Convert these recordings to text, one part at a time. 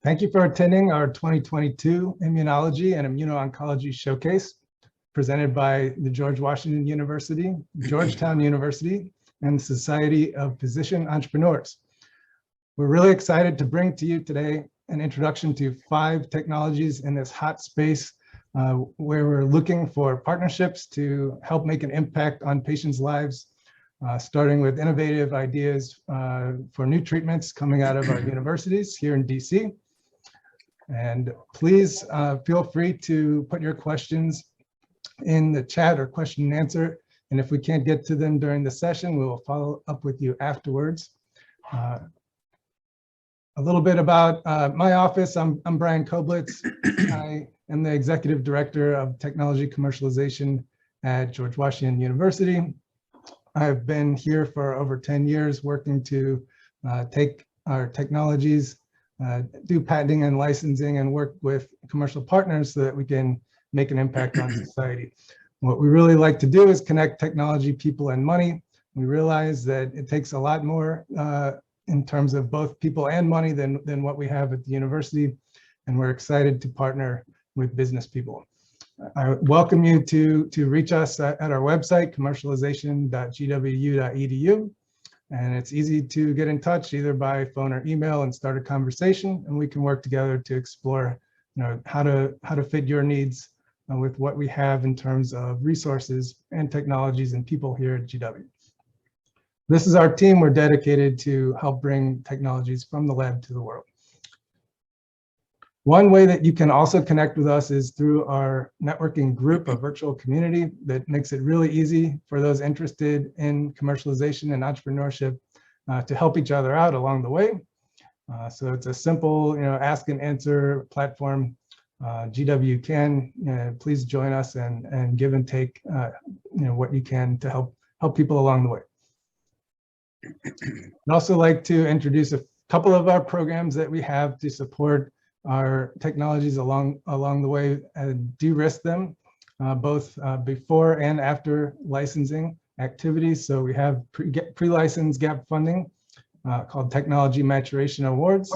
Thank you for attending our 2022 Immunology and Immuno-Oncology Showcase presented by the George Washington University, Georgetown University, and the Society of Physician Entrepreneurs. We're really excited to bring to you today an introduction to 5 technologies in this hot space where we're looking for partnerships to help make an impact on patients' lives, starting with innovative ideas for new treatments coming out of our universities here in DC. And please feel free to put your questions in the chat or question and answer. And if we can't get to them during the session, we will follow up with you afterwards. A little bit about my office. I'm Brian Coblitz. I am the Executive Director of Technology Commercialization at George Washington University. I've been here for over 10 years working to take our technologies, do patenting and licensing, and work with commercial partners so that we can make an impact on society. What we really like to do is connect technology, people, and money. We realize that it takes a lot more in terms of both people and money than what we have at the university, and we're excited to partner with business people. I welcome you to reach us at our website, commercialization.gwu.edu. And it's easy to get in touch either by phone or email and start a conversation, and we can work together to explore, how to fit your needs with what we have in terms of resources and technologies and people here at GW. This is our team. We're dedicated to help bring technologies from the lab to the world. One way that you can also connect with us is through our networking group, a virtual community that makes it really easy for those interested in commercialization and entrepreneurship to help each other out along the way. So it's a simple, ask and answer platform. GW can please join us and give and take, what you can to help people along the way. I'd also like to introduce a couple of our programs that we have to support our technologies along the way and de-risk them, both before and after licensing activities. So we have pre-license gap funding called Technology Maturation Awards,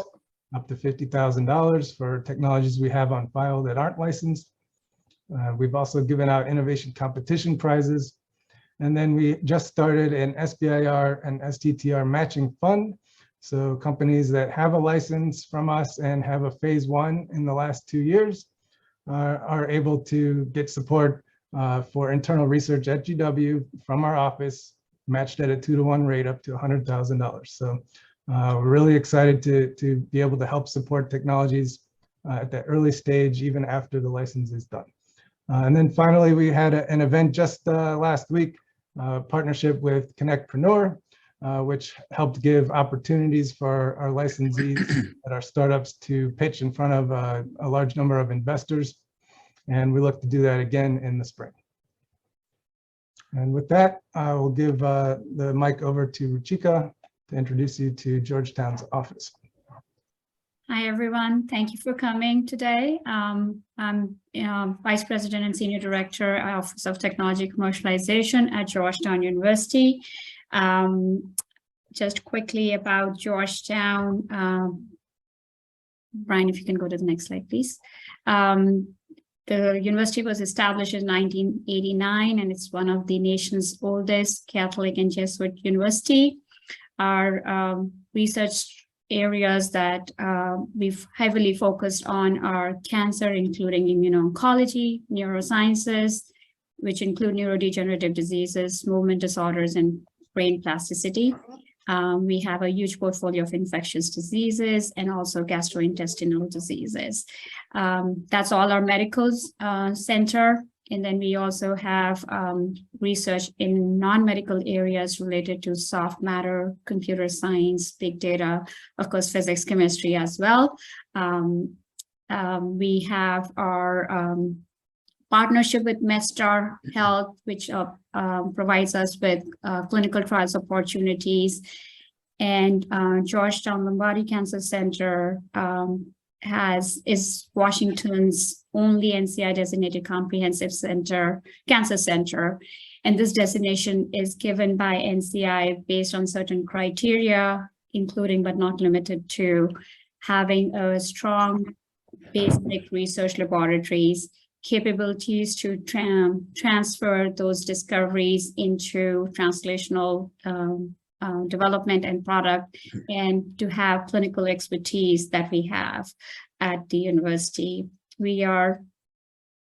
up to $50,000 for technologies we have on file that aren't licensed. We've also given out innovation competition prizes. And then we just started an SBIR and STTR matching fund. So companies that have a license from us and have a phase 1 in the last 2 years are able to get support for internal research at GW from our office, matched at a 2-to-1 rate up to $100,000. So we're really excited to be able to help support technologies at that early stage, even after the license is done. And then finally, we had an event just last week, partnership with Connectpreneur, which helped give opportunities for our licensees at our startups to pitch in front of a large number of investors. And we look to do that again in the spring. And with that, I will give the mic over to Ruchika to introduce you to Georgetown's office. Hi, everyone. Thank you for coming today. I'm Vice President and Senior Director, Office of Technology Commercialization at Georgetown University. Just quickly about Georgetown. Brian, if you can go to the next slide, please. The university was established in 1989, and it's one of the nation's oldest Catholic and Jesuit university. Our research areas that we've heavily focused on are cancer, including immuno-oncology, neurosciences, which include neurodegenerative diseases, movement disorders, and brain plasticity. We have a huge portfolio of infectious diseases and also gastrointestinal diseases. That's all our medical center. And then we also have research in non-medical areas related to soft matter, computer science, big data, of course, physics, chemistry as well. We have our partnership with MedStar Health, which provides us with clinical trials opportunities. And Georgetown Lombardi Cancer Center is Washington's only NCI designated comprehensive cancer center. And this designation is given by NCI based on certain criteria, including but not limited to having a strong basic research laboratories, capabilities to transfer those discoveries into translational development and product, and to have clinical expertise that we have at the university. We are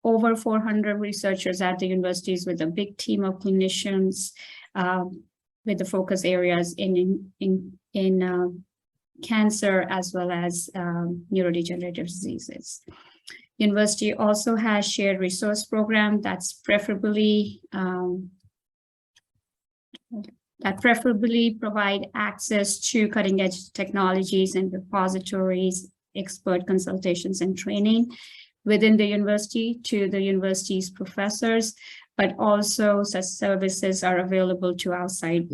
over 400 researchers at the universities with a big team of clinicians with the focus areas in cancer as well as neurodegenerative diseases. University also has shared resource program that's preferably provide access to cutting edge technologies and repositories, expert consultations and training within the university to the university's professors, but also such services are available to outside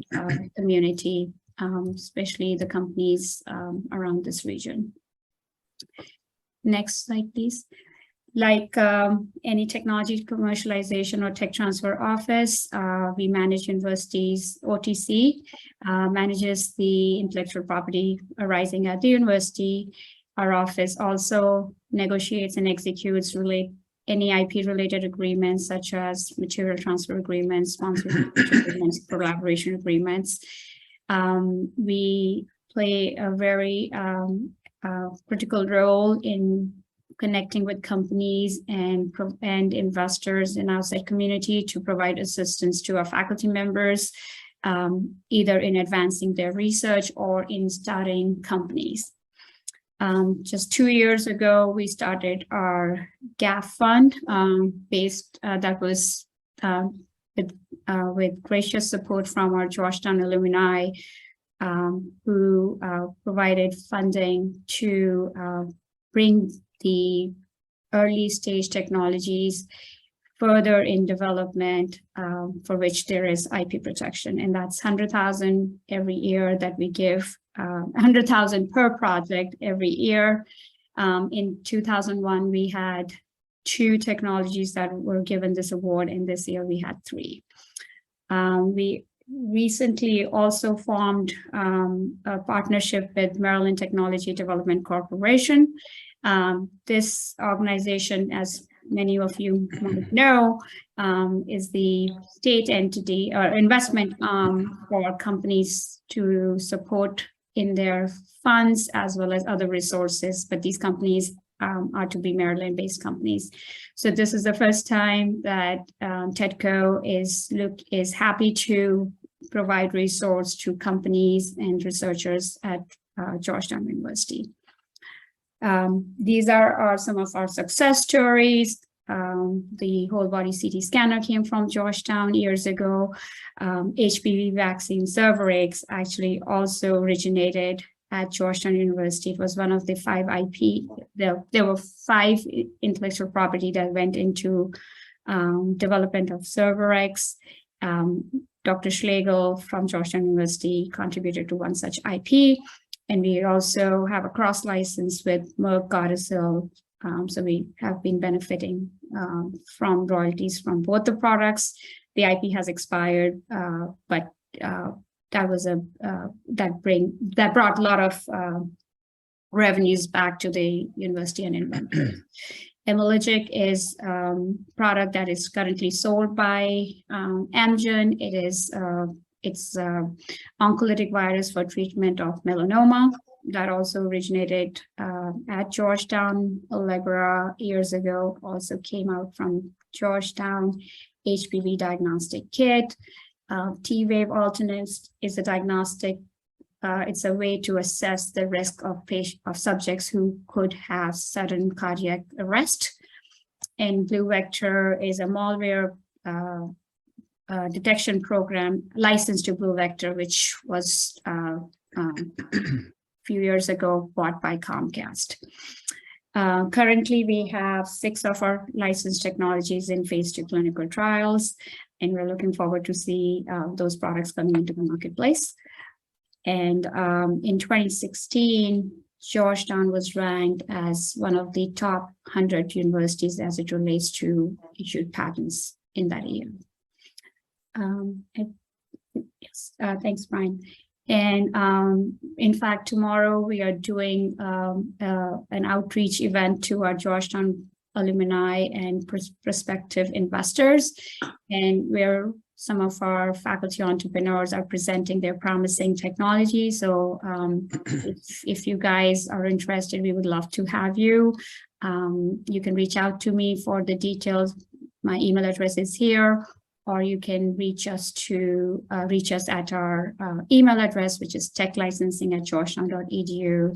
community, especially the companies around this region. Next slide, please. Like any technology commercialization or tech transfer office, we manage universities. OTC manages the intellectual property arising at the university. Our office also negotiates and executes any IP-related agreements, such as material transfer agreements, sponsorship agreements, collaboration agreements. We play a very critical role in connecting with companies and investors in outside community to provide assistance to our faculty members, either in advancing their research or in starting companies. Just 2 years ago, we started our GAF fund that was with gracious support from our Georgetown alumni who provided funding to bring the early stage technologies further in development, for which there is IP protection. And that's 100,000 every year that we give, 100,000 per project every year. In 2001, we had 2 technologies that were given this award, and this year we had 3. We recently also formed a partnership with Maryland Technology Development Corporation. This organization, as many of you might know, is the state entity or investment for companies to support in their funds as well as other resources, but these companies are to be Maryland-based companies. So this is the first time that TEDCO is happy to provide resource to companies and researchers at Georgetown University. These are some of our success stories. The whole body CT scanner came from Georgetown years ago. HPV vaccine Cervarix actually also originated at Georgetown University. It was one of the 5 IP. There were 5 intellectual property that went into development of Cervarix. Dr. Schlegel from Georgetown University contributed to one such IP. And we also have a cross license with Merck Gardasil. So we have been benefiting from royalties from both the products. The IP has expired, but that brought a lot of revenues back to the university and inventors. Immunology is a product that is currently sold by Amgen. It's oncolytic virus for treatment of melanoma that also originated at Georgetown. Allegra years ago also came out from Georgetown. HPV diagnostic kit. T-wave alternates is a diagnostic. It's a way to assess the risk of subjects who could have sudden cardiac arrest. And Blue Vector is a malware detection program licensed to Blue Vector, which was a few years ago bought by Comcast. Currently, we have 6 of our licensed technologies in phase 2 clinical trials, and we're looking forward to see those products coming into the marketplace. And in 2016, Georgetown was ranked as one of the top 100 universities as it relates to issued patents in that year. Yes, thanks, Brian. And in fact, tomorrow we are doing an outreach event to our Georgetown alumni and prospective investors, and where some of our faculty entrepreneurs are presenting their promising technology. So if you guys are interested, we would love to have you. You can reach out to me for the details. My email address is here, or you can reach us at our email address, which is techlicensing@georgetown.edu.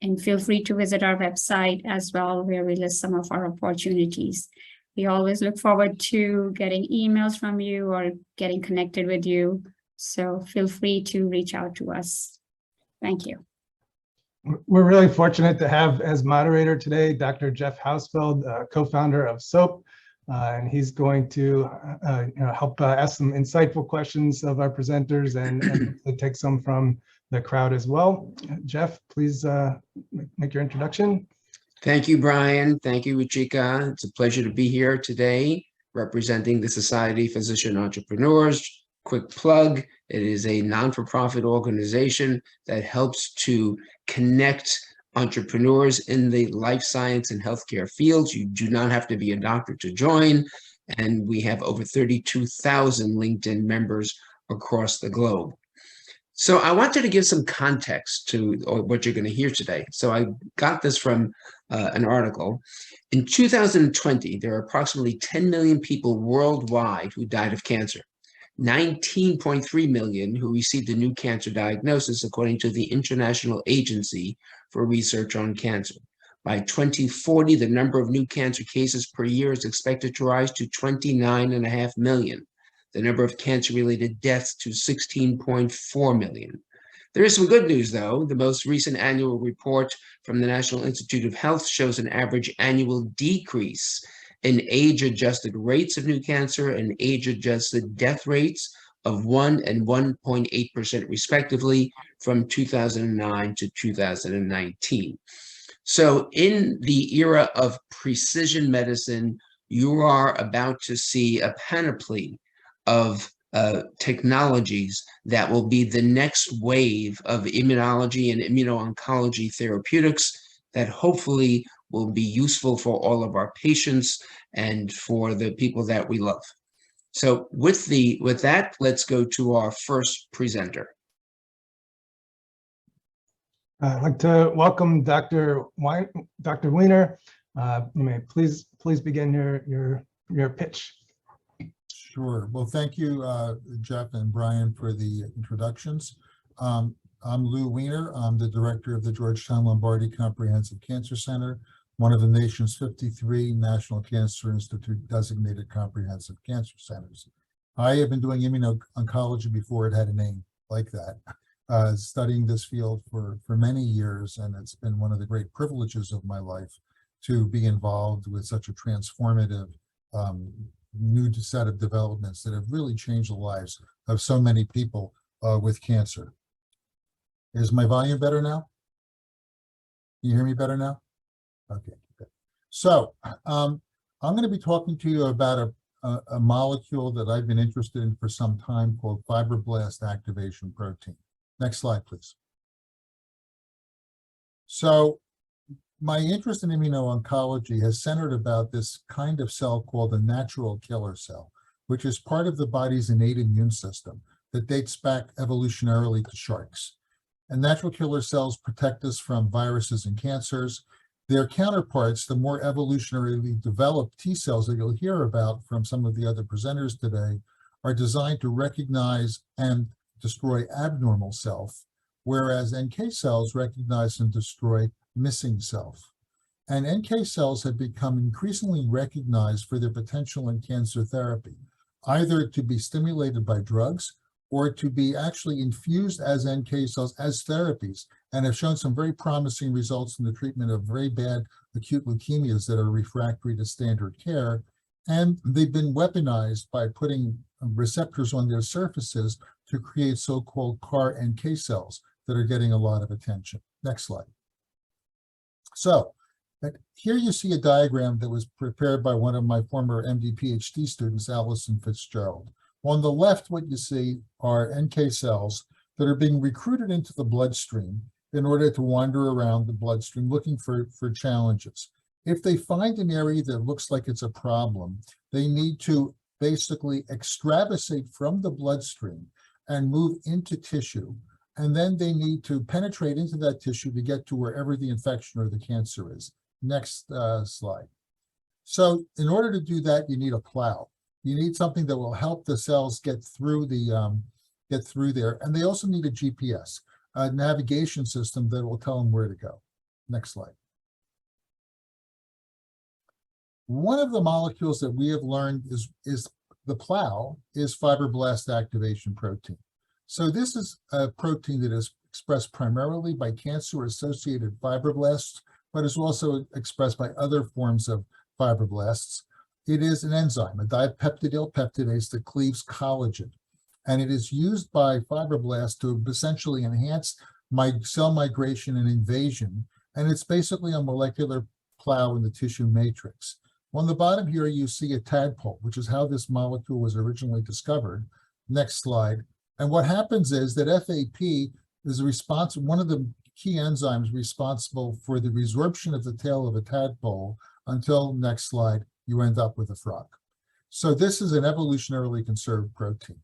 And feel free to visit our website as well, where we list some of our opportunities. We always look forward to getting emails from you or getting connected with you. So feel free to reach out to us. Thank you. We're really fortunate to have as moderator today, Dr. Jeff Hausfeld, co-founder of SoPE. And he's going to help ask some insightful questions of our presenters and take some from the crowd as well. Jeff, please make your introduction. Thank you, Brian. Thank you, Ruchika. It's a pleasure to be here today representing the Society of Physician Entrepreneurs. Quick plug, it is a non-for-profit organization that helps to connect entrepreneurs in the life science and healthcare fields. You do not have to be a doctor to join, and we have over 32,000 LinkedIn members across the globe. So I wanted to give some context to what you're going to hear today. So I got this from an article. In 2020, there are approximately 10 million people worldwide who died of cancer. 19.3 million who received a new cancer diagnosis, according to the International Agency for Research on Cancer. By 2040, the number of new cancer cases per year is expected to rise to 29.5 million. The number of cancer-related deaths to 16.4 million. There is some good news, though. The most recent annual report from the National Institute of Health shows an average annual decrease in age-adjusted rates of new cancer and age-adjusted death rates of 1 and 1.8% respectively from 2009 to 2019. So in the era of precision medicine, you are about to see a panoply of technologies that will be the next wave of immunology and immuno-oncology therapeutics that hopefully will be useful for all of our patients and for the people that we love. So with that, let's go to our first presenter. I'd like to welcome Dr. Weiner. You may please begin your pitch. Sure. Well, thank you, Jeff and Brian, for the introductions. I'm Lou Weiner. I'm the director of the Georgetown Lombardi Comprehensive Cancer Center, one of the nation's 53 National Cancer Institute designated comprehensive cancer centers. I have been doing immuno-oncology before it had a name like that, studying this field for many years, and it's been one of the great privileges of my life to be involved with such a transformative new set of developments that have really changed the lives of so many people with cancer. Is my volume better now? Can you hear me better now? Okay, good. So I'm going to be talking to you about a molecule that I've been interested in for some time called Fibroblast Activation Protein. Next slide, please. So my interest in immuno-oncology has centered about this kind of cell called the natural killer cell, which is part of the body's innate immune system that dates back evolutionarily to sharks. And natural killer cells protect us from viruses and cancers. Their counterparts, the more evolutionarily developed T cells that you'll hear about from some of the other presenters today, are designed to recognize and destroy abnormal self, whereas NK cells recognize and destroy missing self. And NK cells have become increasingly recognized for their potential in cancer therapy, either to be stimulated by drugs or to be actually infused as NK cells as therapies, and have shown some very promising results in the treatment of very bad acute leukemias that are refractory to standard care. And they've been weaponized by putting receptors on their surfaces to create so-called CAR NK cells that are getting a lot of attention. Next slide. So here you see a diagram that was prepared by one of my former MD PhD students, Alison Fitzgerald. On the left, what you see are NK cells that are being recruited into the bloodstream in order to wander around the bloodstream looking for challenges. If they find an area that looks like it's a problem, they need to basically extravasate from the bloodstream and move into tissue. And then they need to penetrate into that tissue to get to wherever the infection or the cancer is. Next slide. So in order to do that, you need a plow. You need something that will help the cells get through there. And they also need a GPS, a navigation system that will tell them where to go. Next slide. One of the molecules that we have learned is the plow is fibroblast activation protein. So this is a protein that is expressed primarily by cancer-associated fibroblasts, but is also expressed by other forms of fibroblasts. It is an enzyme, a dipeptidyl peptidase that cleaves collagen, and it is used by fibroblasts to essentially enhance cell migration and invasion, and it's basically a molecular plow in the tissue matrix. On the bottom here, you see a tadpole, which is how this molecule was originally discovered. Next slide. And what happens is that FAP is one of the key enzymes responsible for the resorption of the tail of a tadpole until, next slide, you end up with a frog. So this is an evolutionarily conserved protein.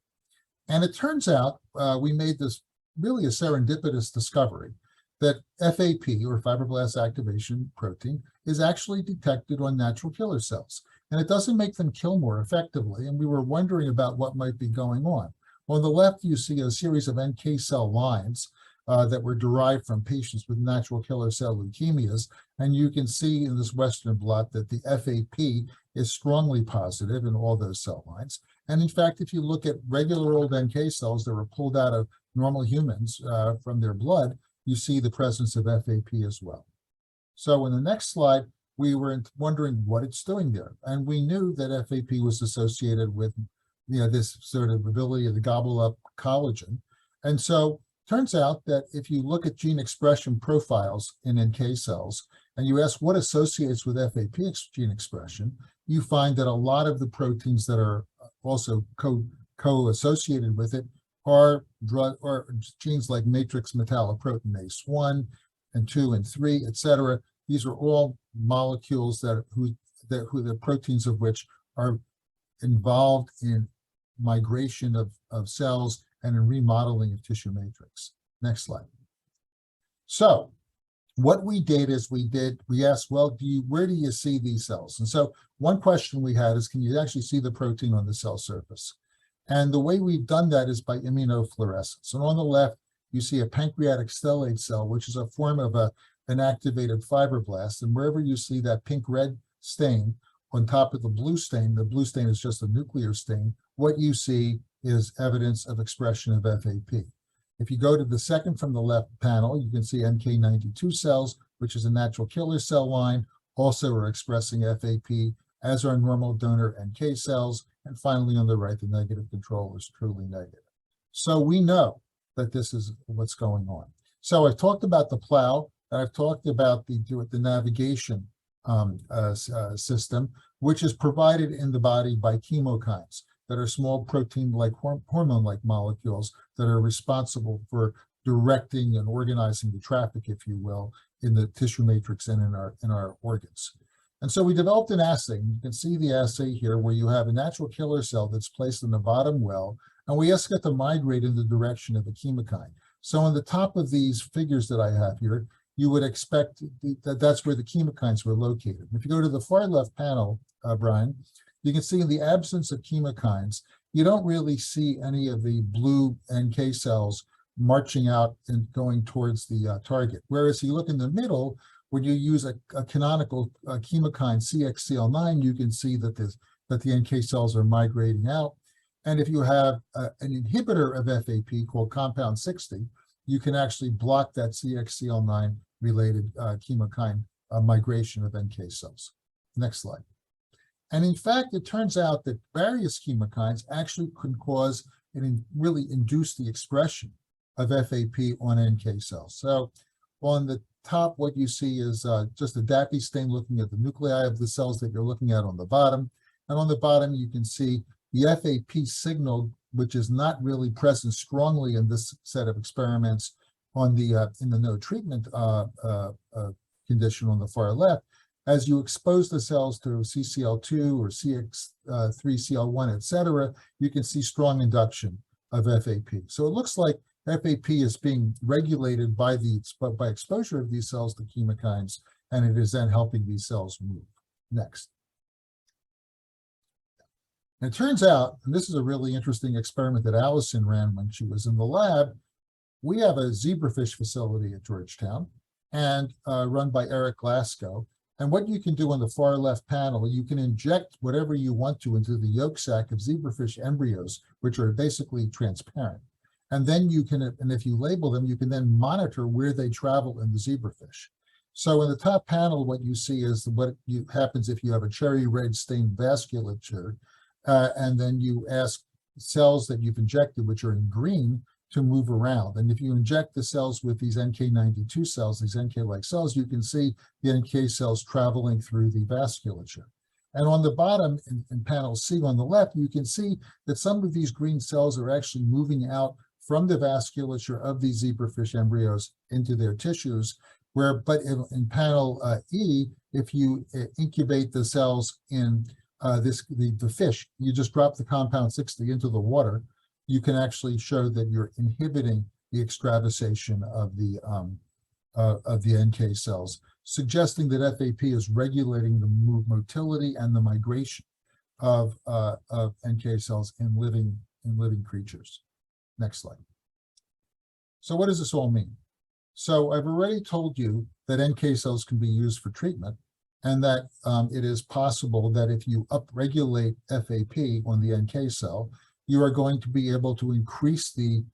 And it turns out we made this really a serendipitous discovery that FAP, or fibroblast activation protein, is actually detected on natural killer cells. And it doesn't make them kill more effectively. And we were wondering about what might be going on. On the left, you see a series of NK cell lines that were derived from patients with natural killer cell leukemias. And you can see in this Western blot that the FAP is strongly positive in all those cell lines. And in fact, if you look at regular old NK cells that were pulled out of normal humans from their blood, you see the presence of FAP as well. So in the next slide, we were wondering what it's doing there. And we knew that FAP was associated with this sort of ability to gobble up collagen. And so turns out that if you look at gene expression profiles in NK cells, and you ask what associates with FAP gene expression, you find that a lot of the proteins that are also co-associated with it are genes like matrix metalloproteinase 1 and 2 and 3, et cetera. These are all molecules the proteins of which are involved in migration of cells and in remodeling of tissue matrix. Next slide. So what we did is we asked, well, where do you see these cells? And so one question we had is, can you actually see the protein on the cell surface? And the way we've done that is by immunofluorescence. And on the left, you see a pancreatic stellate cell, which is a form of an activated fibroblast. And wherever you see that pink-red stain on top of the blue stain is just a nuclear stain, what you see is evidence of expression of FAP. If you go to the second from the left panel, you can see NK92 cells, which is a natural killer cell line, also are expressing FAP, as are normal donor NK cells. And finally, on the right, the negative control is truly negative. So we know that this is what's going on. So I've talked about the plow, and I've talked about the navigation system, which is provided in the body by chemokines that are small protein-like, hormone-like molecules that are responsible for directing and organizing the traffic, if you will, in the tissue matrix and in our organs. And so we developed an assay. You can see the assay here where you have a natural killer cell that's placed in the bottom well, and we ask it to migrate in the direction of the chemokine. So on the top of these figures that I have here, you would expect that that's where the chemokines were located. If you go to the far left panel, Brian, you can see in the absence of chemokines, you don't really see any of the blue NK cells marching out and going towards the target. Whereas you look in the middle, when you use a canonical chemokine CXCL9, you can see that the NK cells are migrating out. And if you have an inhibitor of FAP called compound 60, you can actually block that CXCL9 related chemokine migration of NK cells. Next slide. And in fact, it turns out that various chemokines actually can cause and really induce the expression of FAP on NK cells. So on the top, what you see is just a DAPI stain looking at the nuclei of the cells that you're looking at on the bottom. And on the bottom, you can see the FAP signal which is not really present strongly in this set of experiments on the in the no treatment condition on the far left. As you expose the cells to CCL2 or CX3CL1, et cetera, you can see strong induction of FAP. So it looks like FAP is being regulated by exposure of these cells to chemokines, and it is then helping these cells move. Next. And it turns out, and this is a really interesting experiment that Allison ran when she was in the lab, we have a zebrafish facility at Georgetown and run by Eric Glasgow. And what you can do on the far left panel, you can inject whatever you want to into the yolk sac of zebrafish embryos, which are basically transparent. And then you can, and if you label them, you can then monitor where they travel in the zebrafish. So in the top panel, what you see is what happens if you have a cherry red stained vasculature, and then you ask cells that you've injected, which are in green, to move around. And if you inject the cells with these NK92 cells, these NK-like cells, you can see the NK cells traveling through the vasculature. And on the bottom, in panel C on the left, you can see that some of these green cells are actually moving out from the vasculature of these zebrafish embryos into their tissues, but in panel E, if you incubate the cells in the fish, you just drop the compound 60 into the water, you can actually show that you're inhibiting the extravasation of the NK cells, suggesting that FAP is regulating the motility and the migration of NK cells in living creatures. Next slide. So what does this all mean? So I've already told you that NK cells can be used for treatment, and that it is possible that if you upregulate FAP on the NK cell, you are going to be able to increase the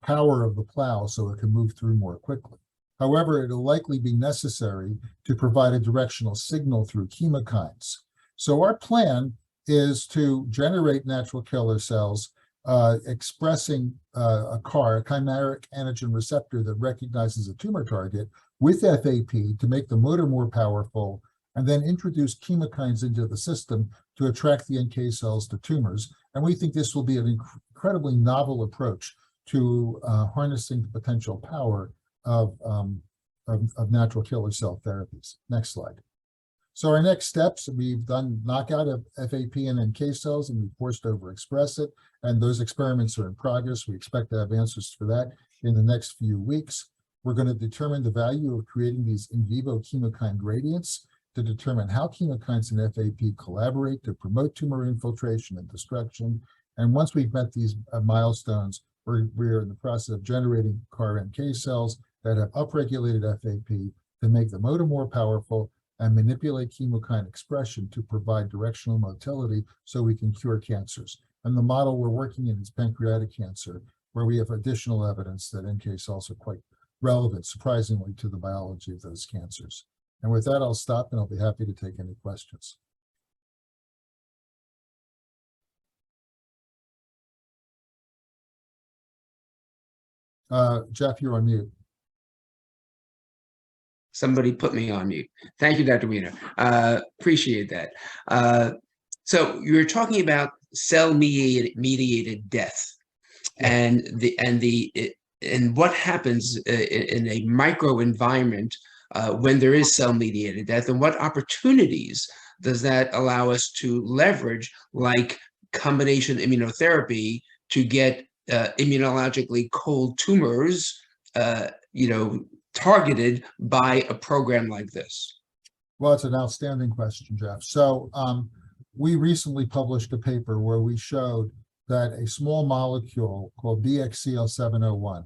power of the plow so it can move through more quickly. However, it'll likely be necessary to provide a directional signal through chemokines. So our plan is to generate natural killer cells expressing a CAR, a chimeric antigen receptor that recognizes a tumor target, with FAP to make the motor more powerful, and then introduce chemokines into the system to attract the NK cells to tumors. And we think this will be an incredibly novel approach to harnessing the potential power of natural killer cell therapies. Next slide. So our next steps, we've done knockout of FAP and NK cells, and we've forced overexpress it, and those experiments are in progress. We expect to have answers for that in the next few weeks. We're going to determine the value of creating these in vivo chemokine gradients to determine how chemokines and FAP collaborate to promote tumor infiltration and destruction. And once we've met these milestones, we're in the process of generating CAR NK cells that have upregulated FAP to make the motor more powerful and manipulate chemokine expression to provide directional motility so we can cure cancers. And the model we're working in is pancreatic cancer, where we have additional evidence that NK cells are quite relevant, surprisingly, to the biology of those cancers. And with that, I'll stop, and I'll be happy to take any questions. Jeff, you're on mute. Somebody put me on mute. Thank you, Dr. Weiner. Appreciate that. So you're talking about cell-mediated death, and what happens in a microenvironment when there is cell-mediated death, and what opportunities does that allow us to leverage, like combination immunotherapy, to get immunologically cold tumors, targeted by a program like this? Well, it's an outstanding question, Jeff. So we recently published a paper where we showed that a small molecule called BXCL701,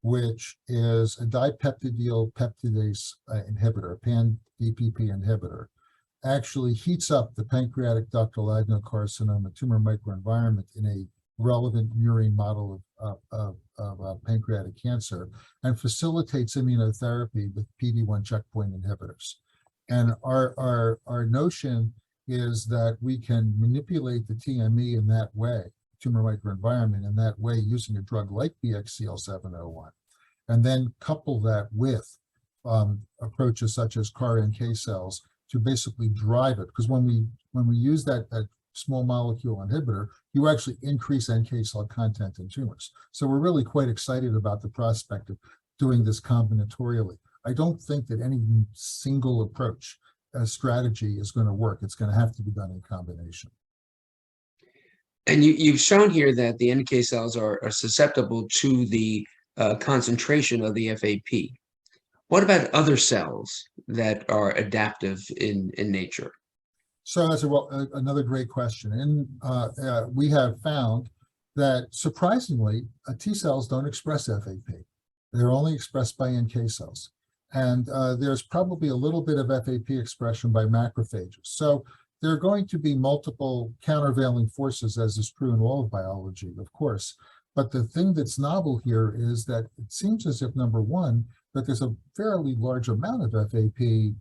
which is a dipeptidyl peptidase inhibitor, pan-DPP inhibitor, actually heats up the pancreatic ductal adenocarcinoma tumor microenvironment in a relevant murine model of pancreatic cancer, and facilitates immunotherapy with PD-1 checkpoint inhibitors. And our notion is that we can manipulate the TME in that way, tumor microenvironment in that way, using a drug like BXCL701, and then couple that with approaches such as CAR NK cells to basically drive it. Because when we use that small molecule inhibitor, you actually increase NK cell content in tumors. So we're really quite excited about the prospect of doing this combinatorially. I don't think that any single approach strategy is going to work. It's going to have to be done in combination. And you've shown here that the NK cells are susceptible to the concentration of the FAP. What about other cells that are adaptive in nature? So that's another great question. And we have found that surprisingly, T cells don't express FAP. They're only expressed by NK cells. And there's probably a little bit of FAP expression by macrophages. So there are going to be multiple countervailing forces, as is true in all of biology, of course. But the thing that's novel here is that it seems as if, number one, that there's a fairly large amount of FAP in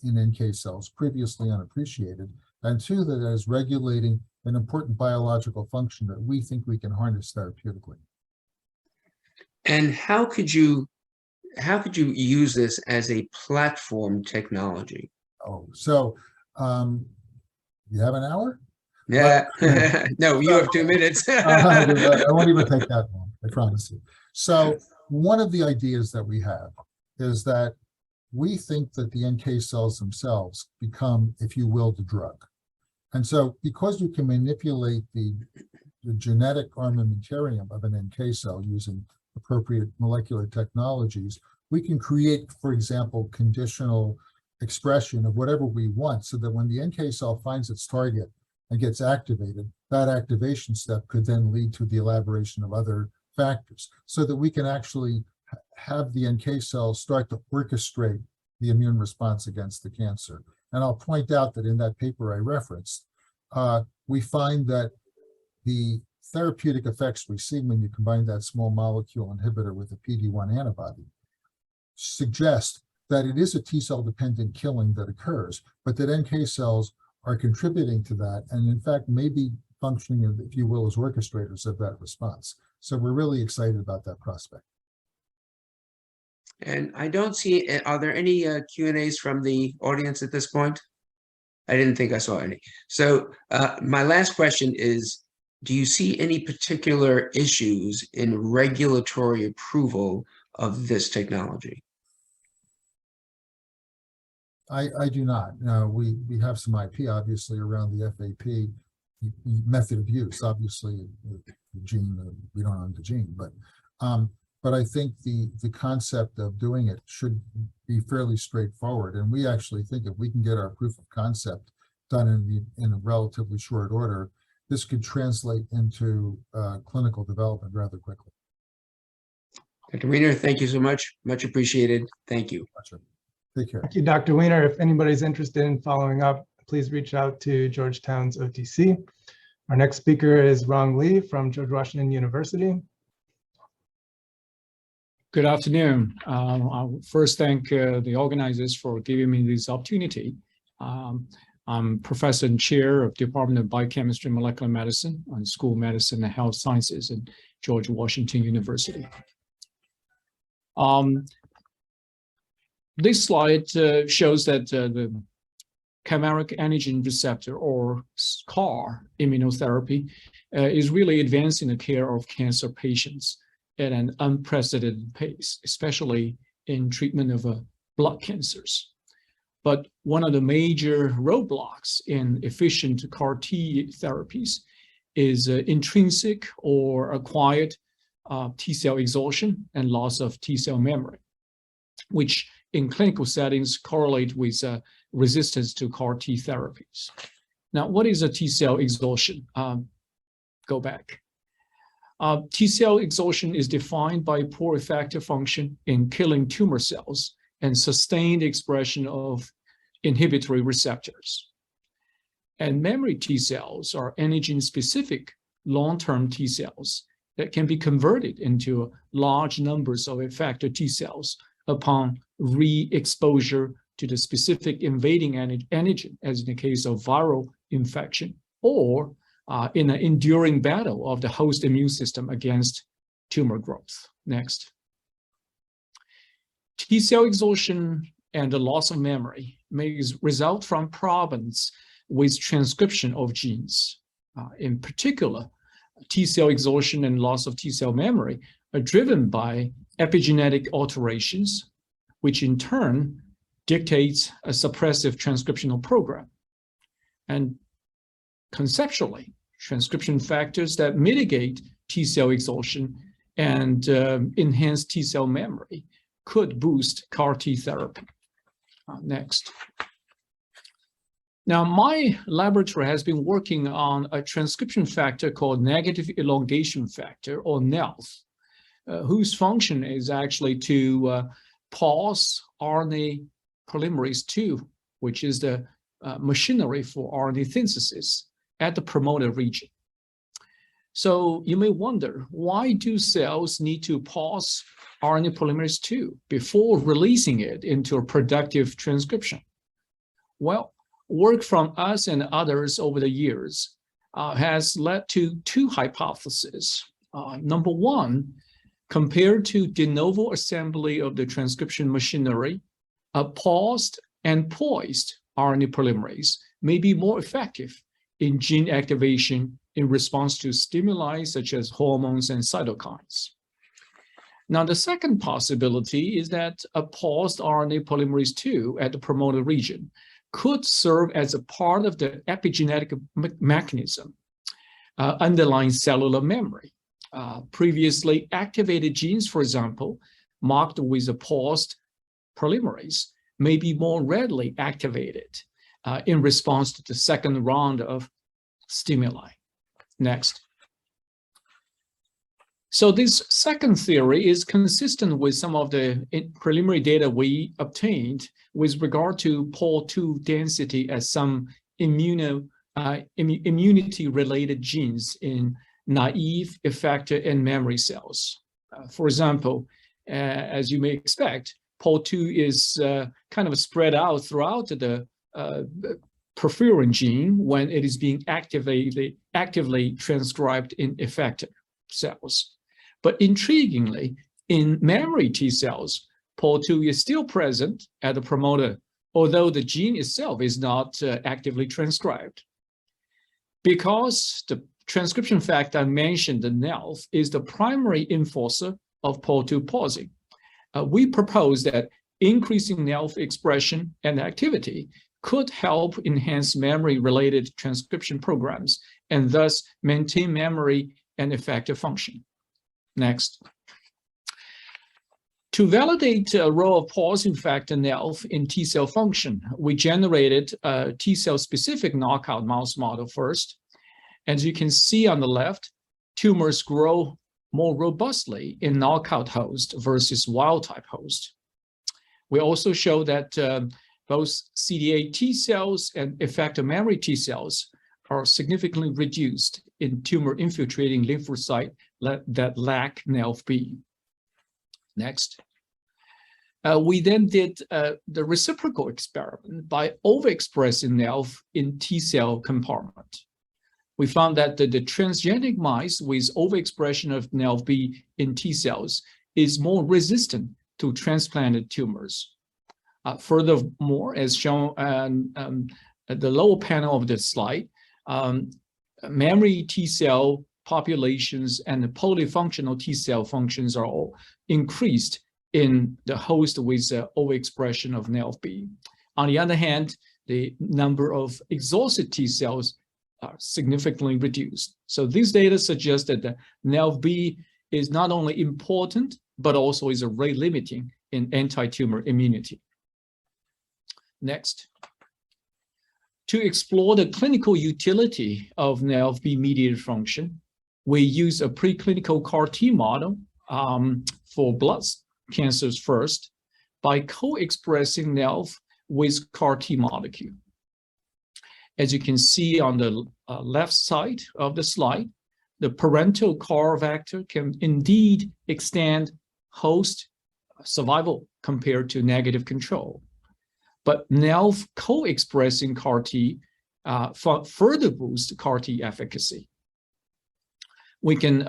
NK cells, previously unappreciated, and two, that it is regulating an important biological function that we think we can harness therapeutically. And how could you use this as a platform technology? Oh, so you have an hour? Yeah. No, you have 2 minutes. I won't even take that long, I promise you. So one of the ideas that we have is that we think that the NK cells themselves become, if you will, the drug. And so because you can manipulate the genetic armamentarium of an NK cell using appropriate molecular technologies, we can create, for example, conditional expression of whatever we want, so that when the NK cell finds its target and gets activated, that activation step could then lead to the elaboration of other factors, so that we can actually have the NK cells start to orchestrate the immune response against the cancer. And I'll point out that in that paper I referenced, we find that the therapeutic effects we see when you combine that small molecule inhibitor with a PD-1 antibody suggest that it is a T-cell dependent killing that occurs, but that NK cells are contributing to that, and in fact may be functioning, if you will, as orchestrators of that response. So we're really excited about that prospect. And I don't see, are there any Q&As from the audience at this point? I didn't think I saw any. So my last question is, do you see any particular issues in regulatory approval of this technology? I do not. We have some IP, obviously, around the FAP method of use. Obviously, the gene, we don't own the gene, but I think the concept of doing it should be fairly straightforward. And we actually think if we can get our proof of concept done in a relatively short order, this could translate into clinical development rather quickly. Dr. Weiner, thank you so much. Much appreciated. Thank you. Gotcha. Take care. Thank you, Dr. Weiner. If anybody's interested in following up, please reach out to Georgetown's OTC. Our next speaker is Rong Li from George Washington University. Good afternoon. I'll first thank the organizers for giving me this opportunity. I'm professor and chair of Department of Biochemistry and Molecular Medicine and School of Medicine and Health Sciences at George Washington University. This slide shows that the chimeric antigen receptor, or CAR immunotherapy, is really advancing the care of cancer patients at an unprecedented pace, especially in treatment of blood cancers. But one of the major roadblocks in efficient CAR T therapies is intrinsic or acquired T cell exhaustion and loss of T cell memory, which in clinical settings correlate with resistance to CAR T therapies. Now, what is a T cell exhaustion? Go back. T cell exhaustion is defined by poor effector function in killing tumor cells and sustained expression of inhibitory receptors. And memory T cells are antigen-specific long-term T cells that can be converted into large numbers of effector T cells upon re-exposure to the specific invading antigen, as in the case of viral infection, or in an enduring battle of the host immune system against tumor growth. Next. T cell exhaustion and the loss of memory may result from problems with transcription of genes. in particular, T cell exhaustion and loss of T cell memory, are driven by epigenetic alterations, which in turn dictates a suppressive transcriptional program. And conceptually, transcription factors that mitigate T cell exhaustion and enhance T cell memory could boost CAR T therapy. Next. Now, my laboratory has been working on a transcription factor called negative elongation factor, or NELF, whose function is actually to pause RNA polymerase II, which is the machinery for RNA synthesis at the promoter region. So you may wonder, why do cells need to pause RNA polymerase II before releasing it into a productive transcription? Well, work from us and others over the years has led to two hypotheses. Number one, compared to de novo assembly of the transcription machinery, a paused and poised RNA polymerase may be more effective in gene activation in response to stimuli such as hormones and cytokines. Now, the second possibility is that a paused RNA polymerase II at the promoter region could serve as a part of the epigenetic mechanism underlying cellular memory. Previously activated genes, for example, marked with a paused polymerase, may be more readily activated in response to the second round of stimuli. Next. So this second theory is consistent with some of the preliminary data we obtained with regard to Pol-2 density as some immunity-related genes in naive, effector, and memory cells. For example, as you may expect, Pol-2 is kind of spread out throughout the perforin gene when it is being actively transcribed in effector cells. But intriguingly, in memory T cells, Pol-2 is still present at the promoter, although the gene itself is not actively transcribed. Because the transcription factor I mentioned, the NELF, is the primary enforcer of Pol-2 pausing, we propose that increasing NELF expression and activity could help enhance memory-related transcription programs and thus maintain memory and effector function. Next. To validate the role of pausing factor NELF in T cell function, we generated a T cell specific knockout mouse model first. As you can see on the left, tumors grow more robustly in knockout host versus wild type host. We also show that both CD8 T cells and effector memory T cells are significantly reduced in tumor infiltrating lymphocyte that lack NELF-B. Next. We then did the reciprocal experiment by overexpressing NELF in T cell compartment. We found that the transgenic mice with overexpression of NELF-B in T cells is more resistant to transplanted tumors. Furthermore, as shown at the lower panel of this slide, memory T cell populations and the polyfunctional T cell functions are all increased in the host with overexpression of NELF-B. On the other hand, the number of exhausted T cells are significantly reduced. So these data suggest that the NELF-B is not only important, but also is a rate limiting in anti-tumor immunity. Next. To explore the clinical utility of NELF-B mediated function, we use a preclinical CAR T model for blood cancers first by co-expressing NELF with CAR T molecule. As you can see on the left side of the slide, the parental CAR vector can indeed extend host survival compared to negative control. But NELF co-expressing CAR T further boosts CAR T efficacy. We can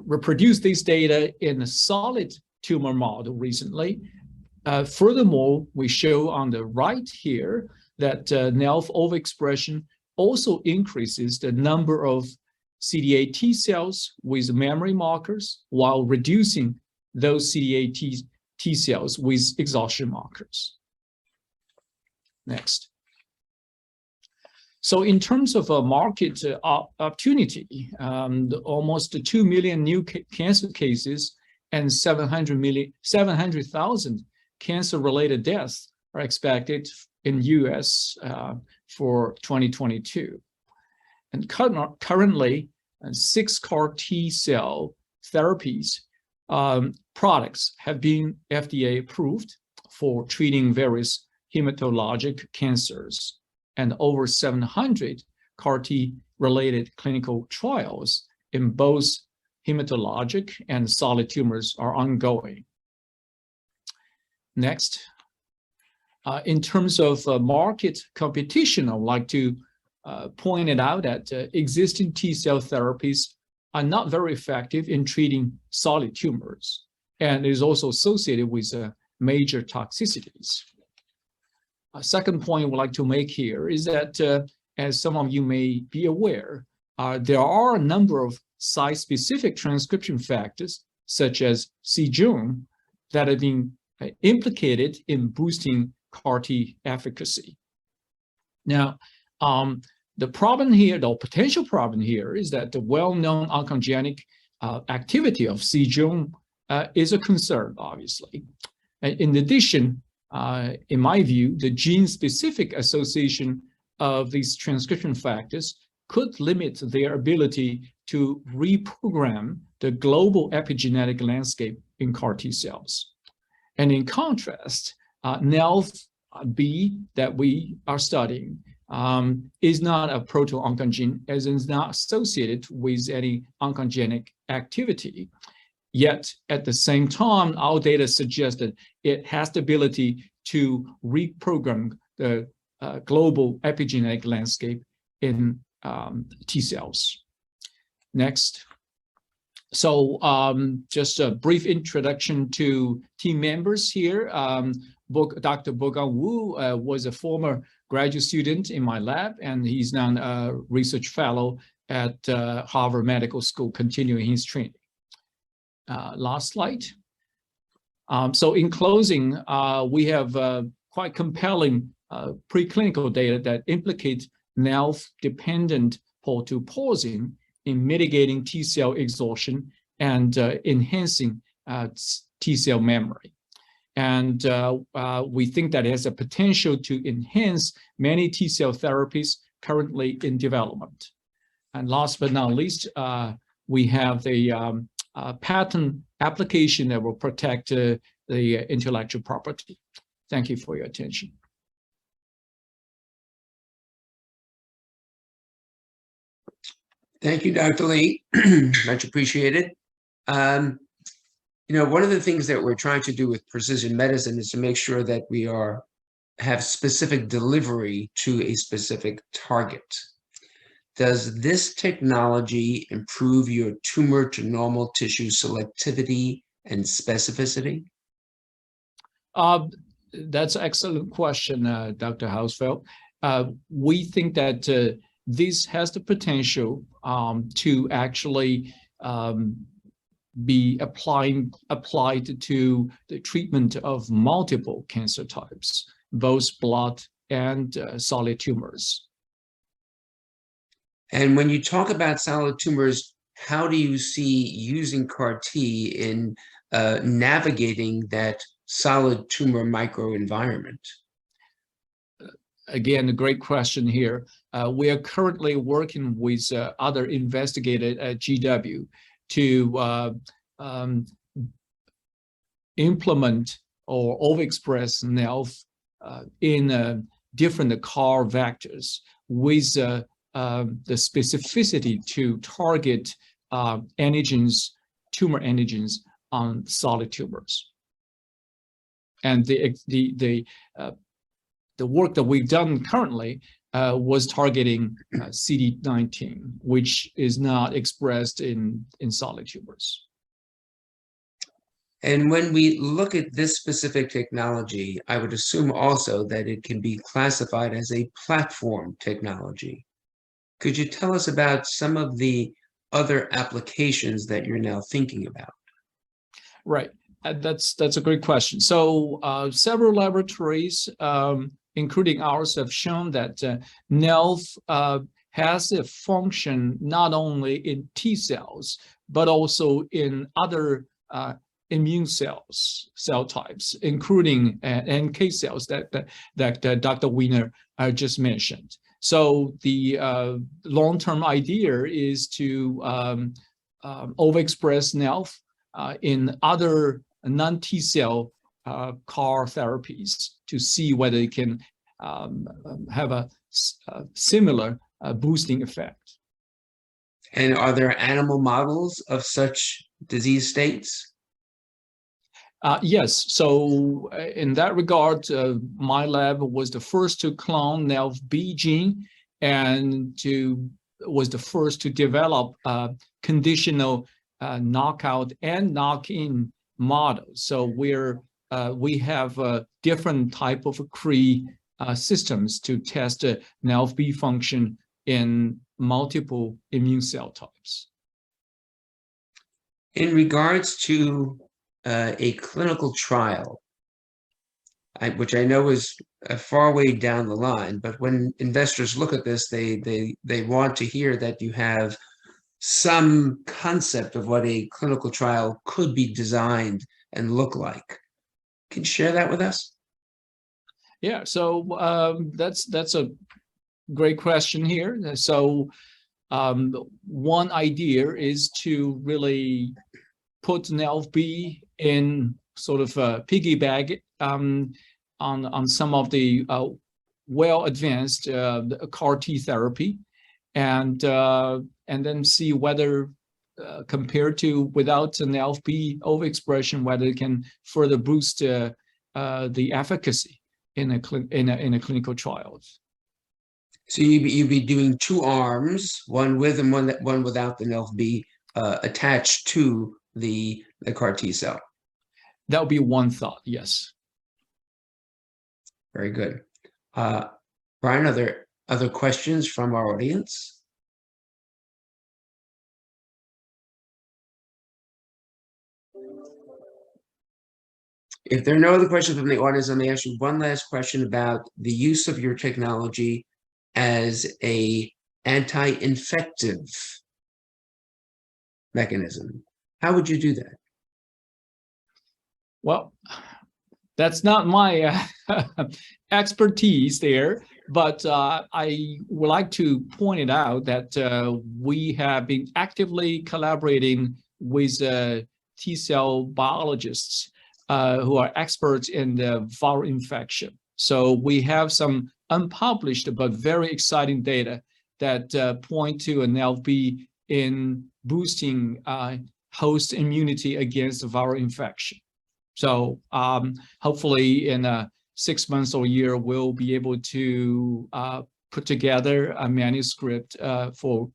reproduce this data in a solid tumor model recently. Furthermore, we show on the right here that NELF overexpression also increases the number of CD8 T cells with memory markers while reducing those CD8 T cells with exhaustion markers. Next. So in terms of a market opportunity, almost 2 million new cancer cases and 700,000 cancer-related deaths are expected in US for 2022. And currently, 6 CAR T cell therapies products have been FDA approved for treating various hematologic cancers, and over 700 CAR T-related clinical trials in both hematologic and solid tumors are ongoing. Next, in terms of market competition, I would like to point it out that existing T-cell therapies are not very effective in treating solid tumors, and is also associated with major toxicities. A second point I would like to make here is that, as some of you may be aware, there are a number of site-specific transcription factors, such as c-Jun, that have been implicated in boosting CAR T efficacy. Now, the problem here, the potential problem here, is that the well-known oncogenic activity of c-Jun is a concern, obviously. In addition, in my view, the gene-specific association of these transcription factors could limit their ability to reprogram the global epigenetic landscape in CAR T cells. And in contrast, NALF-B that we are studying is not a proto-oncogene, as it is not associated with any oncogenic activity. Yet, at the same time, our data suggests that it has the ability to reprogram the global epigenetic landscape in T cells. Next. So just a brief introduction to team members here. Dr. Bogang Wu was a former graduate student in my lab, and he's now a research fellow at Harvard Medical School, continuing his training. Last slide. So in closing, we have quite compelling preclinical data that implicate NALF-dependent Pol-2 in mitigating T cell exhaustion and enhancing T cell memory. And we think that it has a potential to enhance many T cell therapies currently in development. And last but not least, we have the patent application that will protect the intellectual property. Thank you for your attention. Thank you, Dr. Lee. Much appreciated. You know, one of the things that we're trying to do with precision medicine is to make sure that we have specific delivery to a specific target. Does this technology improve your tumor to normal tissue selectivity and specificity? That's an excellent question, Dr. Hausfeld. We think that this has the potential to actually be applied to the treatment of multiple cancer types, both blood and solid tumors. And when you talk about solid tumors, how do you see using CAR T in navigating that solid tumor microenvironment? Again, a great question here. We are currently working with other investigators at GW to implement or overexpress NALF in different CAR vectors with the specificity to target antigens, tumor antigens on solid tumors. And the work that we've done currently was targeting CD19, which is not expressed in solid tumors. And when we look at this specific technology, I would assume also that it can be classified as a platform technology. Could you tell us about some of the other applications that you're now thinking about? Right. That's a great question. So several laboratories, including ours, have shown that NELF has a function not only in T cells, but also in other immune cell types, including NK cells that Dr. Weiner just mentioned. So the long-term idea is to overexpress NELF in other non-T cell CAR therapies to see whether it can have a similar boosting effect. And are there animal models of such disease states? Yes, so in that regard, my lab was the first to clone NELF-B gene and was the first to develop conditional knockout and knock-in models. So we have different type of Cree systems to test NELF-B function in multiple immune cell types. In regards to a clinical trial, which I know is a far way down the line, but when investors look at this, they want to hear that you have some concept of what a clinical trial could be designed and look like. Can you share that with us? Yeah, so that's a great question here. So one idea is to really put NELF-B in sort of piggyback on some of the well-advanced CAR T therapy, and then see whether compared to without an NELF-B overexpression, whether it can further boost the efficacy in a clinical trials. So you'd be doing two arms, one with and one without the NELF-B attached to the CAR T cell. That would be one thought, yes. Very good. Brian, are there other questions from our audience? If there are no other questions from the audience, let me ask you one last question about the use of your technology as an anti-infective mechanism. How would you do that? Well, that's not my expertise there, but I would like to point it out that we have been actively collaborating with T-cell biologists who are experts in the viral infection. So we have some unpublished but very exciting data that point to an NELF-B in boosting host immunity against viral infection. So hopefully in 6 months or a year, we'll be able to put together a manuscript for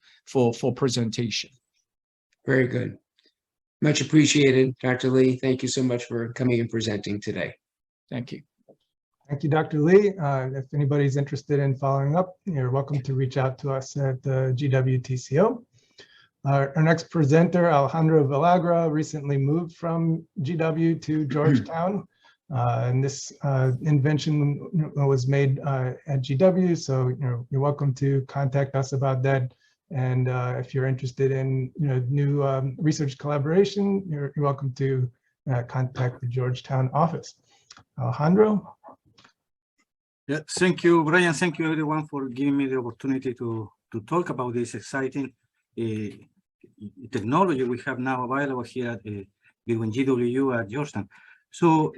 presentation. Very good. Much appreciated, Dr. Lee. Thank you so much for coming and presenting today. Thank you. Thank you, Dr. Lee. If anybody's interested in following up, you're welcome to reach out to us at the GW-TCO. Our next presenter, Alejandro Villagra, recently moved from GW to Georgetown. And this invention was made at GW, so you're welcome to contact us about that. And if you're interested in new research collaboration, you're welcome to contact the Georgetown office. Alejandro? Yeah, thank you, Brian. Thank you, everyone, for giving me the opportunity to talk about this exciting technology we have now available here at GW at Georgetown. So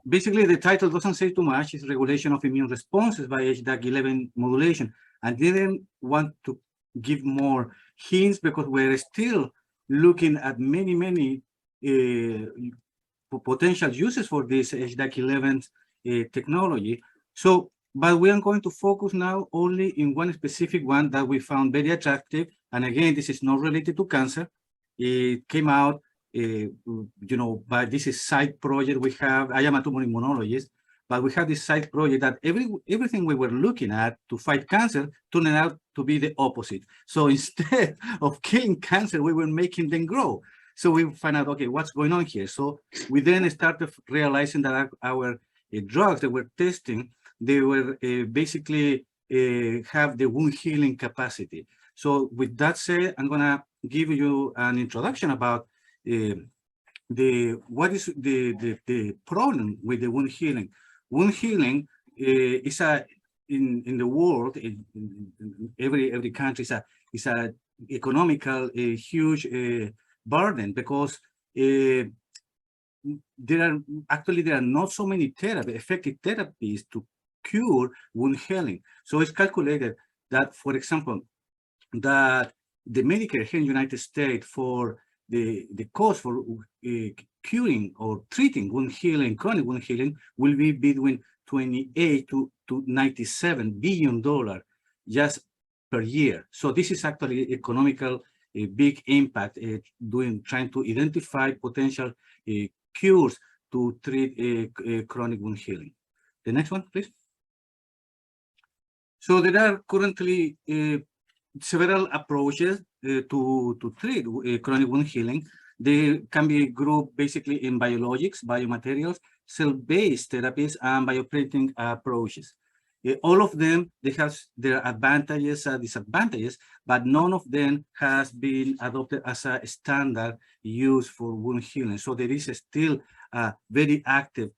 basically, the title doesn't say too much. It's regulation of immune responses by HDAC11 modulation. I didn't want to give more hints because we're still looking at many potential uses for this HDAC11 technology. So, but we are going to focus now only in one specific one that we found very attractive. And again, this is not related to cancer. It came out, by this is side project we have. I am a tumor immunologist, but we have this side project that everything we were looking at to fight cancer turned out to be the opposite. So instead of killing cancer, we were making them grow. So we find out, okay, what's going on here? So we then started realizing that our drugs that we're testing, they were basically have the wound healing capacity. So with that said, I'm gonna give you an introduction about what is the problem with the wound healing. Wound healing is in the world, in every country is a economical huge burden, because there are not so many effective therapies to cure wound healing. So it's calculated that, for example, that the Medicare here in the United States for the cost for curing or treating wound healing, chronic wound healing, will be between $28 to $97 billion just per year. So this is actually economical, a big impact trying to identify potential cures to treat chronic wound healing. The next one, please. So there are currently several approaches to treat chronic wound healing. They can be grouped basically in biologics, biomaterials, cell-based therapies, and bioprinting approaches. All of them, they have their advantages and disadvantages, but none of them has been adopted as a standard use for wound healing. So there is still a very active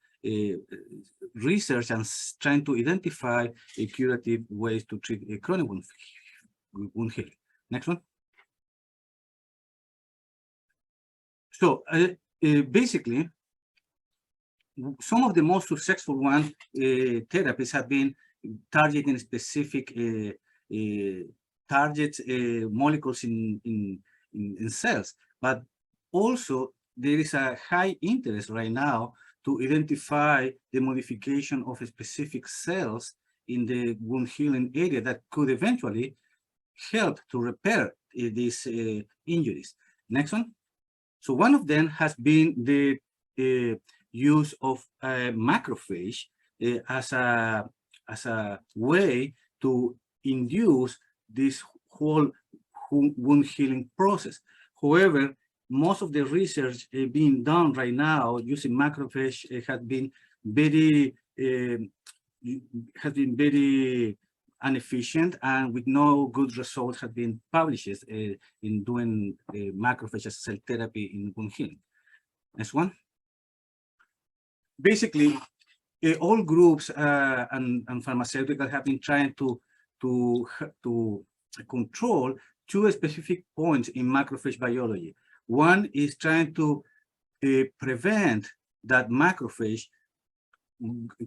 research and trying to identify curative ways to treat chronic wound healing. Next one. So basically, some of the most successful therapies have been targeting specific targets, molecules in cells, but also there is a high interest right now to identify the modification of specific cells in the wound healing area that could eventually help to repair these injuries. Next one. So one of them has been the use of macrophage as a way to induce this whole wound healing process. However, most of the research being done right now using macrophage has been very inefficient, and with no good results have been published in doing macrophage as cell therapy in wound healing. Next one. Basically, all groups and pharmaceuticals have been trying to control two specific points in macrophage biology. One is trying to prevent that macrophage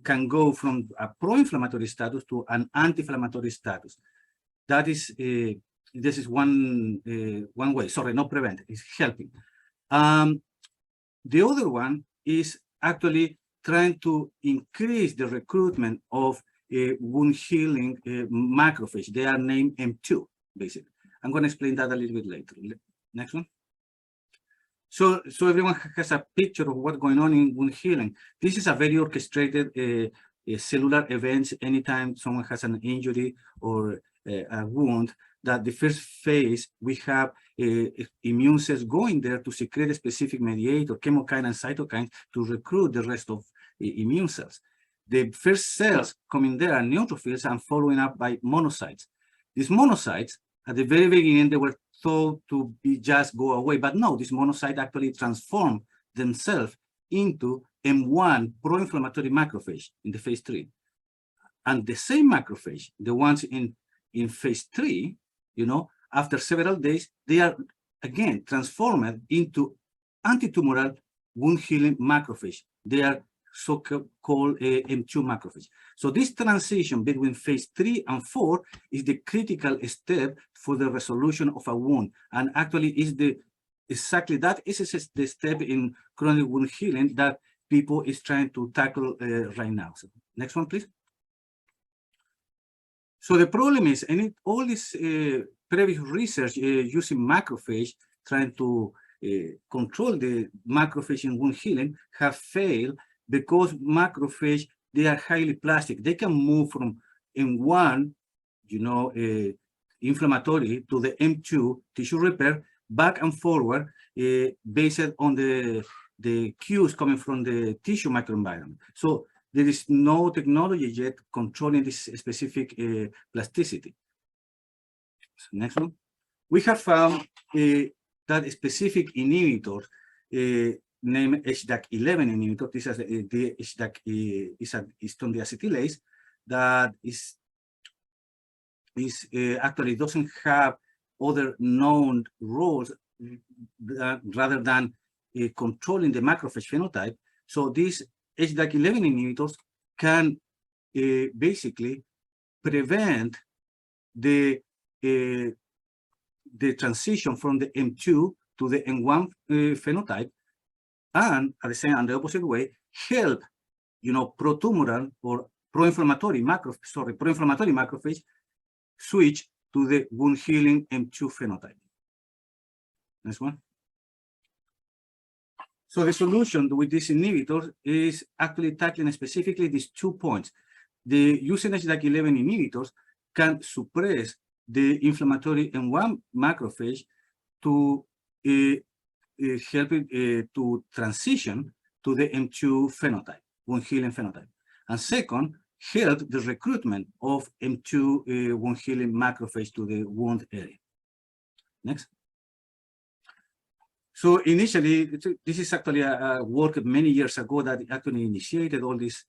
can go from a pro-inflammatory status to an anti-inflammatory status. That is, this is one way. Sorry, not prevent, it's helping. The other one is actually trying to increase the recruitment of wound healing macrophage. They are named M2, basically. I'm going to explain that a little bit later. Next one. So everyone has a picture of what's going on in wound healing. This is a very orchestrated cellular event. Anytime someone has an injury or a wound, that the first phase, we have immune cells going there to secrete a specific mediator, chemokine and cytokine, to recruit the rest of immune cells. The first cells coming there are neutrophils and following up by monocytes. These monocytes, at the very beginning, they were thought to be just go away, but no, this monocyte actually transform themselves into M1 pro-inflammatory macrophage in the phase 3. And the same macrophage, the ones in phase 3, you know, after several days, they are again transformed into antitumoral wound healing macrophage. They are so-called M2 macrophage. So this transition between phase 3 and 4 is the critical step for the resolution of a wound, and actually is exactly that is the step in chronic wound healing that people is trying to tackle right now. So next one, please. So the problem is, all this previous research using macrophage, trying to control the macrophage in wound healing, have failed because macrophage, they are highly plastic. They can move from M1, inflammatory, to the M2 tissue repair, back and forward, based on the cues coming from the tissue microenvironment. So there is no technology yet controlling this specific plasticity. So next one. We have found that specific inhibitor named HDAC11 inhibitor. This is the HDAC is a histone deacetylase that is actually doesn't have other known roles rather than controlling the macrophage phenotype. So these HDAC11 inhibitors can basically prevent the transition from the M2 to the M1 phenotype, and at the same and the opposite way help pro-tumoral or pro-inflammatory macrophage switch to the wound healing M2 phenotype. Next one. So the solution with this inhibitor is actually tackling specifically these 2 points. The using HDAC11 inhibitors can suppress the inflammatory M1 macrophage to help it to transition to the M2 phenotype, wound healing phenotype. And second, help the recruitment of M2 wound healing macrophage to the wound area. Next. So initially, this is actually a work many years ago that actually initiated all this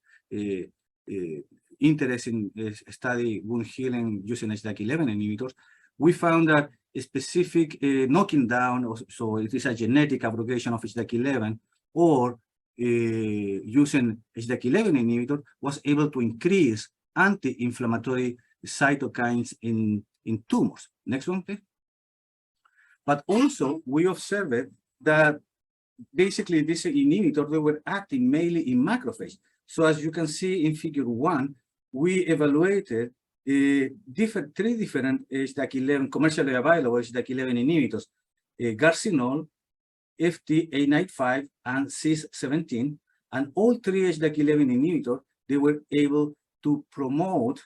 interest in study wound healing using HDAC11 inhibitors. We found that a specific knocking down, so it is a genetic abrogation of HDAC11, or using HDAC11 inhibitor was able to increase anti-inflammatory cytokines in tumors. Next one, please. But also, we observed that basically these inhibitors, they were acting mainly in macrophage. So as you can see in figure 1, we evaluated three different HDAC11, commercially available HDAC11 inhibitors, Garcinol, FT895, and Cis17, and all three HDAC11 inhibitors, they were able to promote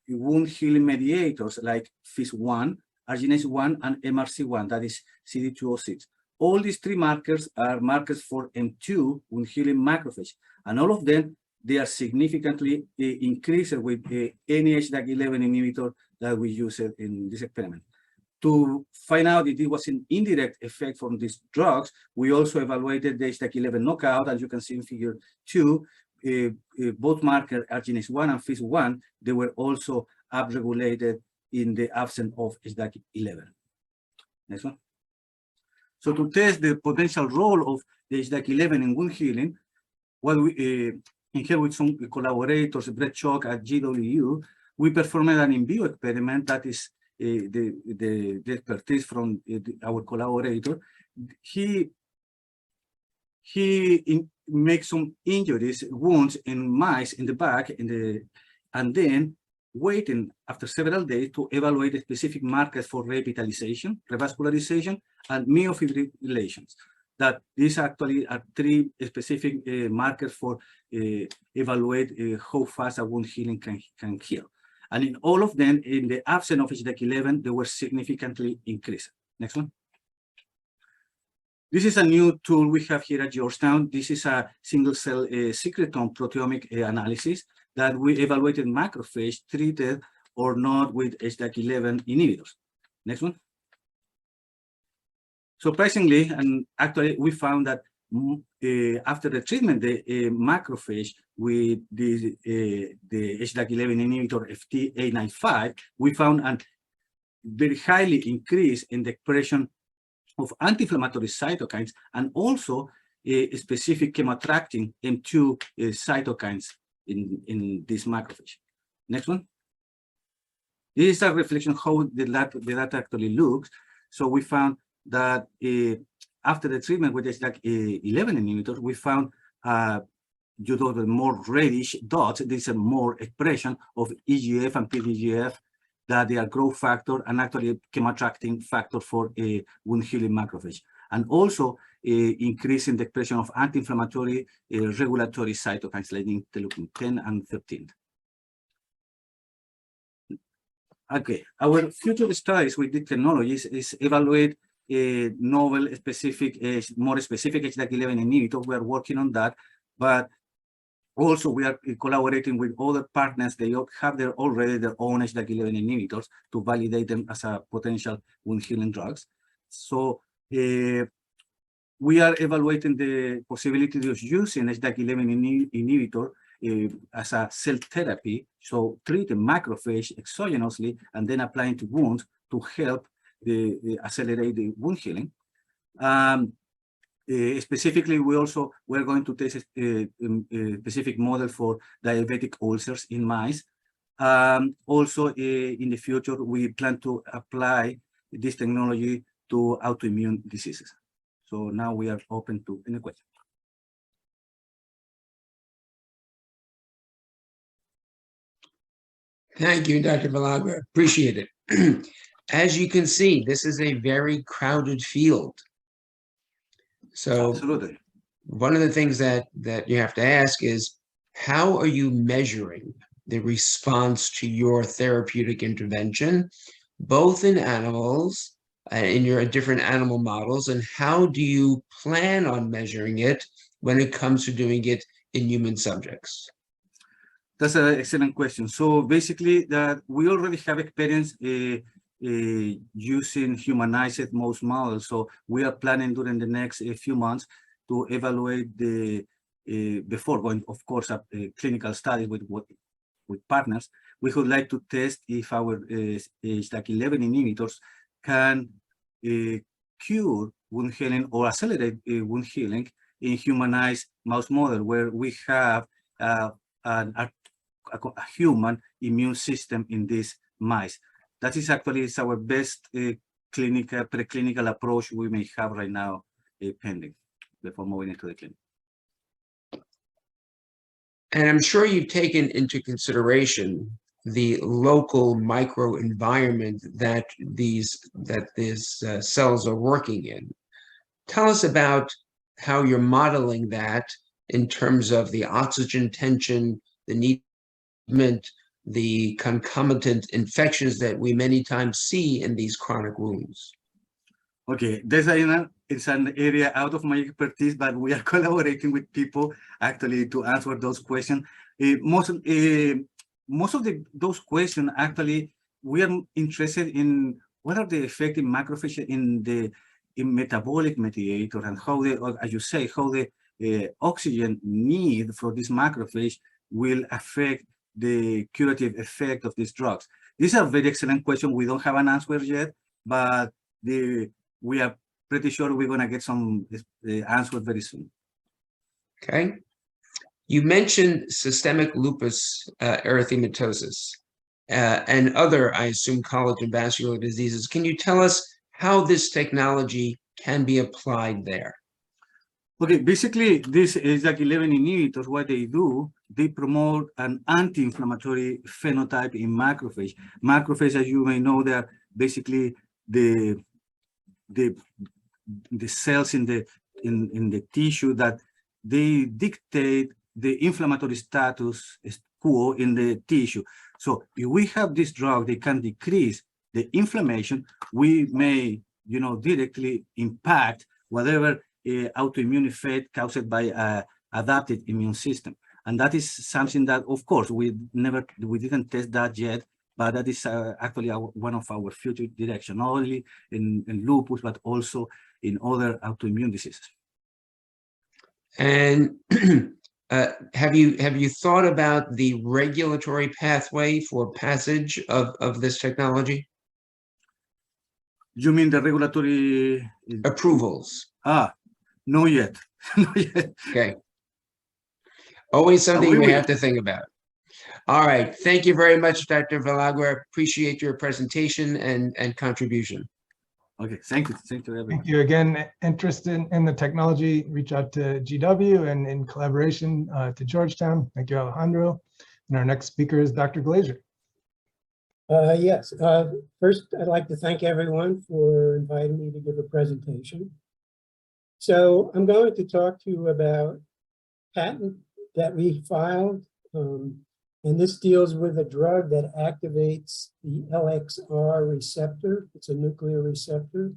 wound healing mediators like FIS1, Arginase-1, and MRC1, that is CD206. All these three markers are markers for M2 wound healing macrophage, and all of them, they are significantly increased with any HDAC11 inhibitor that we used in this experiment. To find out if it was an indirect effect from these drugs, we also evaluated the HDAC11 knockout, as you can see in figure 2. Both markers, Arginase-1 and FIS1, they were also upregulated in the absence of HDAC11. Next one. So to test the potential role of the HDAC11 in wound healing, what we in here with some collaborators, Brett Chalk at GW, we performed an in vivo experiment that is the expertise from our collaborator. He makes some injuries, wounds in mice in the back, and then waiting after several days to evaluate specific markers for revitalization, revascularization, and myofibrillations. That these actually are three specific markers for evaluate how fast a wound healing can heal. And in all of them, in the absence of HDAC11, they were significantly increased. Next one. This is a new tool we have here at Georgetown. This is a single-cell secretome proteomic analysis that we evaluated macrophage treated or not with HDAC11 inhibitors. Next one. Surprisingly, and actually we found that after the treatment, the macrophage with the HDAC11 inhibitor FT895, we found a very highly increase in the expression of anti-inflammatory cytokines and also a specific chemoattracting M2 cytokines in this macrophage. Next one. This is a reflection of how the data actually looks. So we found that after the treatment with HDAC11 inhibitors, we found due to the more reddish dots, there's a more expression of EGF and PDGF, that they are growth factor and actually chemoattracting factor for a wound healing macrophage. and also increasing the expression of anti-inflammatory regulatory cytokines like interleukin 10 and 13. Okay, our future studies with these technologies is evaluate novel specific, more specific HDAC11 inhibitors. We are working on that, but also we are collaborating with other partners. They have already their own HDAC11 inhibitors to validate them as a potential wound healing drugs. So we are evaluating the possibility of using HDAC11 inhibitor as a cell therapy, so treating macrophage exogenously and then applying to wounds to help accelerate the wound healing. Specifically, we're going to test a specific model for diabetic ulcers in mice. Also, in the future, we plan to apply this technology to autoimmune diseases. So now we are open to any questions. Thank you, Dr. Villagra. Appreciate it. As you can see, this is a very crowded field. So Absolutely. one of the things that you have to ask is, how are you measuring the response to your therapeutic intervention, both in animals, in your different animal models, and how do you plan on measuring it when it comes to doing it in human subjects? That's an excellent question. So basically, that we already have experience using humanized mouse models. So we are planning during the next few months to evaluate the before going, of course, a clinical study with partners. We would like to test if our HDAC11 inhibitors can cure wound healing or accelerate wound healing in humanized mouse model, where we have a human immune system in these mice. That is actually our best preclinical approach we may have right now pending before moving into the clinic. And I'm sure you've taken into consideration the local microenvironment that these cells are working in. Tell us about how you're modeling that in terms of the oxygen tension, the movement, the concomitant infections that we many times see in these chronic wounds. Okay, it's an area out of my expertise, but we are collaborating with people actually to answer those questions. Most of those questions actually we are interested in what are the effects in macrophage in metabolic mediator, and how as you say, how the oxygen need for this macrophage will affect the curative effect of these drugs. These are very excellent questions. We don't have an answer yet, but we are pretty sure we're going to get some answer very soon. Okay. You mentioned systemic lupus erythematosus and other, I assume, collagen vascular diseases. Can you tell us how this technology can be applied there? Okay, basically, this is like 11 inhibitors. What they do, they promote an anti-inflammatory phenotype in macrophage. Macrophage, as you may know, they are basically the cells in the tissue that they dictate the inflammatory status quo in the tissue. So if we have this drug, they can decrease the inflammation. We may, directly impact whatever autoimmune effect caused by adapted immune system. And that is something that, of course, we didn't test that yet, but that is actually one of our future direction, not only in lupus, but also in other autoimmune diseases. And have you thought about the regulatory pathway for passage of this technology? You mean the regulatory approvals? No yet. Not yet. Okay. Always something we have to think about. All right. Thank you very much, Dr. Villagra. Appreciate your presentation and contribution. Okay. Thank you. Thank you, everyone. Thank you again. Interested in the technology, reach out to GW, and in collaboration to Georgetown. Thank you, Alejandro. And our next speaker is Dr. Glazer. Yes. First, I'd like to thank everyone for inviting me to give a presentation. So I'm going to talk to you about patent that we filed. And this deals with a drug that activates the LXR receptor. It's a nuclear receptor.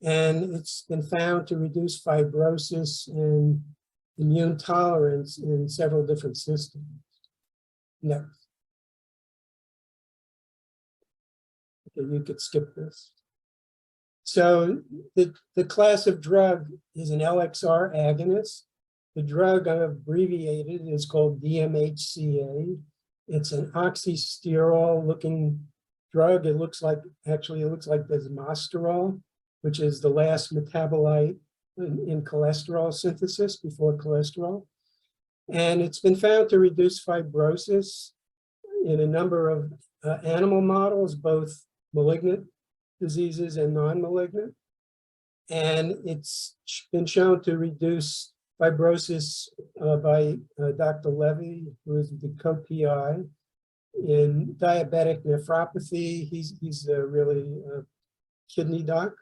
And it's been found to reduce fibrosis and immune tolerance in several different systems. Next. Okay, you could skip this. So the class of drug is an LXR agonist. The drug I've abbreviated is called DMHCA. It's an oxysterol-looking drug. It looks like desmosterol, which is the last metabolite in cholesterol synthesis before cholesterol. And it's been found to reduce fibrosis in a number of animal models, both malignant diseases and non-malignant. And it's been shown to reduce fibrosis by Dr. Levy, who is the co-PI, in diabetic nephropathy. He's really a kidney doc,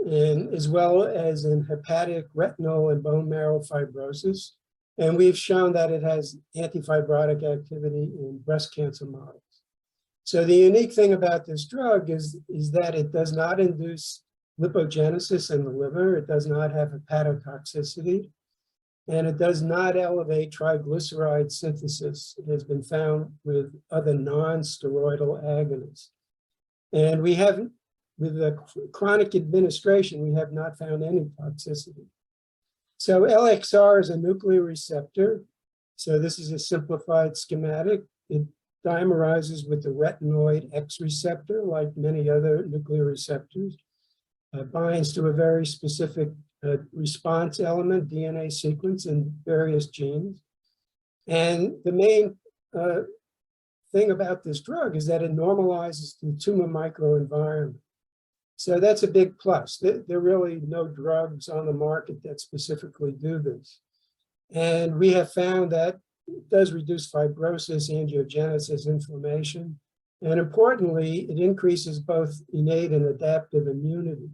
and as well as in hepatic, retinal, and bone marrow fibrosis. And we've shown that it has antifibrotic activity in breast cancer models. So the unique thing about this drug is that it does not induce lipogenesis in the liver. It does not have hepatotoxicity. And it does not elevate triglyceride synthesis. It has been found with other non-steroidal agonists. And we haven't, with the chronic administration, we have not found any toxicity. So LXR is a nuclear receptor. So this is a simplified schematic. It dimerizes with the retinoid X receptor, like many other nuclear receptors. Binds to a very specific response element, DNA sequence, in various genes. And the main thing about this drug is that it normalizes the tumor microenvironment. So that's a big plus. There are really no drugs on the market that specifically do this. And we have found that it does reduce fibrosis, angiogenesis, inflammation. And importantly, it increases both innate and adaptive immunity.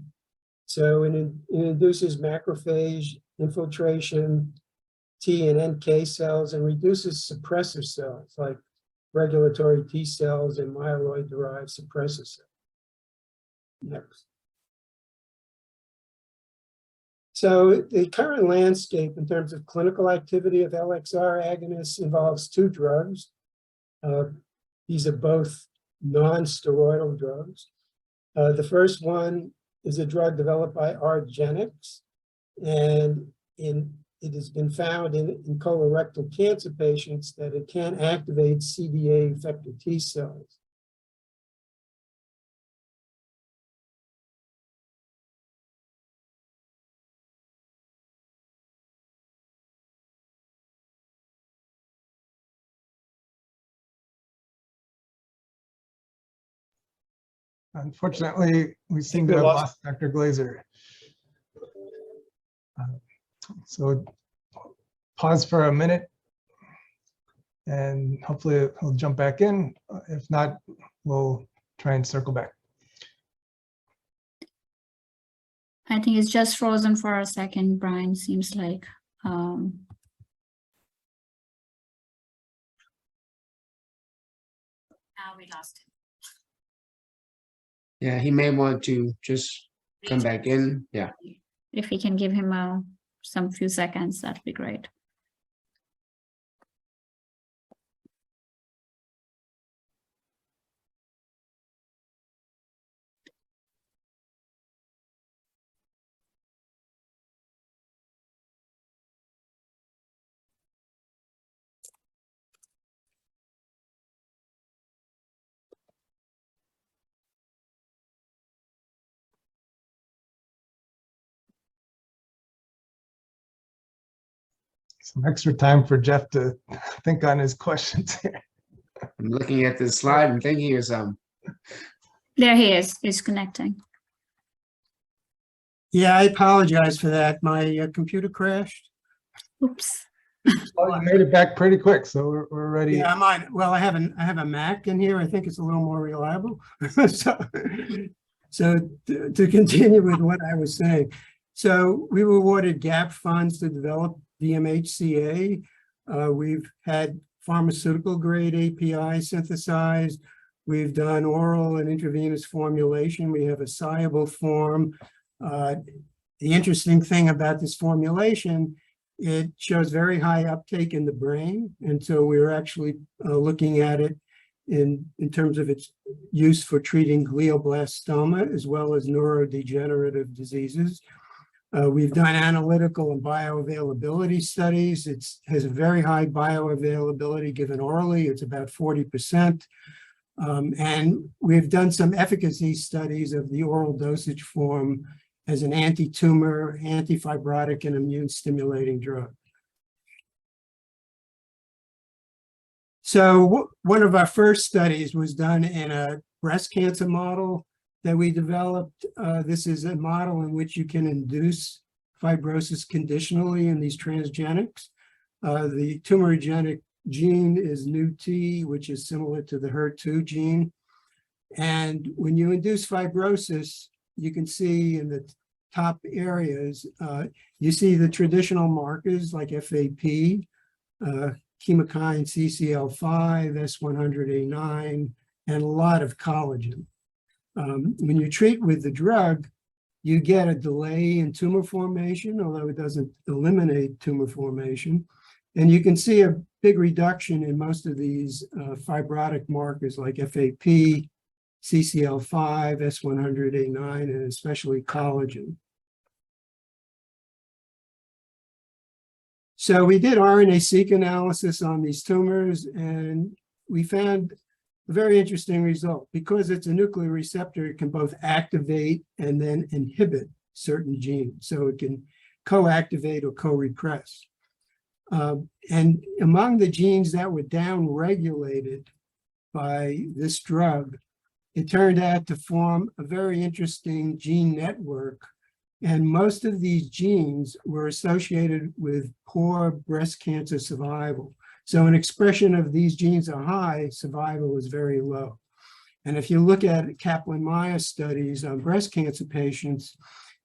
So it induces macrophage infiltration, T and NK cells, and reduces suppressor cells like regulatory T cells and myeloid-derived suppressor cells. Next. So the current landscape in terms of clinical activity of LXR agonists involves two drugs. These are both non-steroidal drugs. The first one is a drug developed by argenx, and it has been found in colorectal cancer patients that it can activate CD8 effector T cells. Unfortunately, we seem to have lost Dr. Glazer. So pause for a minute and hopefully he'll jump back in. If not, we'll try and circle back. I think it's just frozen for a second, Brian, seems like. Now we lost him. Yeah, he may want to just come back in. Yeah. If we can give him some few seconds, that'd be great. Some extra time for Jeff to think on his questions here. I'm looking at this slide and thinking of some. There he is, he's connecting. Yeah, I apologize for that. My computer crashed. Oops. Well, you made it back pretty quick, so we're ready. Yeah, well, I have a Mac in here. I think it's a little more reliable. So to continue with what I was saying, So we were awarded GAP funds to develop DMHCA. We've had pharmaceutical grade API synthesized. We've done oral and intravenous formulation. We have a soluble form. The interesting thing about this formulation, it shows very high uptake in the brain. And so we're actually looking at it in terms of its use for treating glioblastoma as well as neurodegenerative diseases. We've done analytical and bioavailability studies. It has a very high bioavailability given orally. It's about 40%. And we've done some efficacy studies of the oral dosage form as an anti-tumor, anti-fibrotic, and immune stimulating drug. So one of our first studies was done in a breast cancer model that we developed. This is a model in which you can induce fibrosis conditionally in these transgenics. The tumorigenic gene is NUT, which is similar to the HER2 gene. And when you induce fibrosis, you can see in the top areas, you see the traditional markers like FAP, chemokine CCL5, S100A9, and a lot of collagen. When you treat with the drug, you get a delay in tumor formation, although it doesn't eliminate tumor formation. And you can see a big reduction in most of these fibrotic markers like FAP, CCL5, S100A9, and especially collagen. So we did RNA-seq analysis on these tumors, and we found a very interesting result. Because it's a nuclear receptor, it can both activate and then inhibit certain genes. So it can co-activate or co-repress. And among the genes that were down-regulated by this drug, it turned out to form a very interesting gene network. And most of these genes were associated with poor breast cancer survival. So an expression of these genes are high, survival is very low. And if you look at Kaplan-Meier studies on breast cancer patients,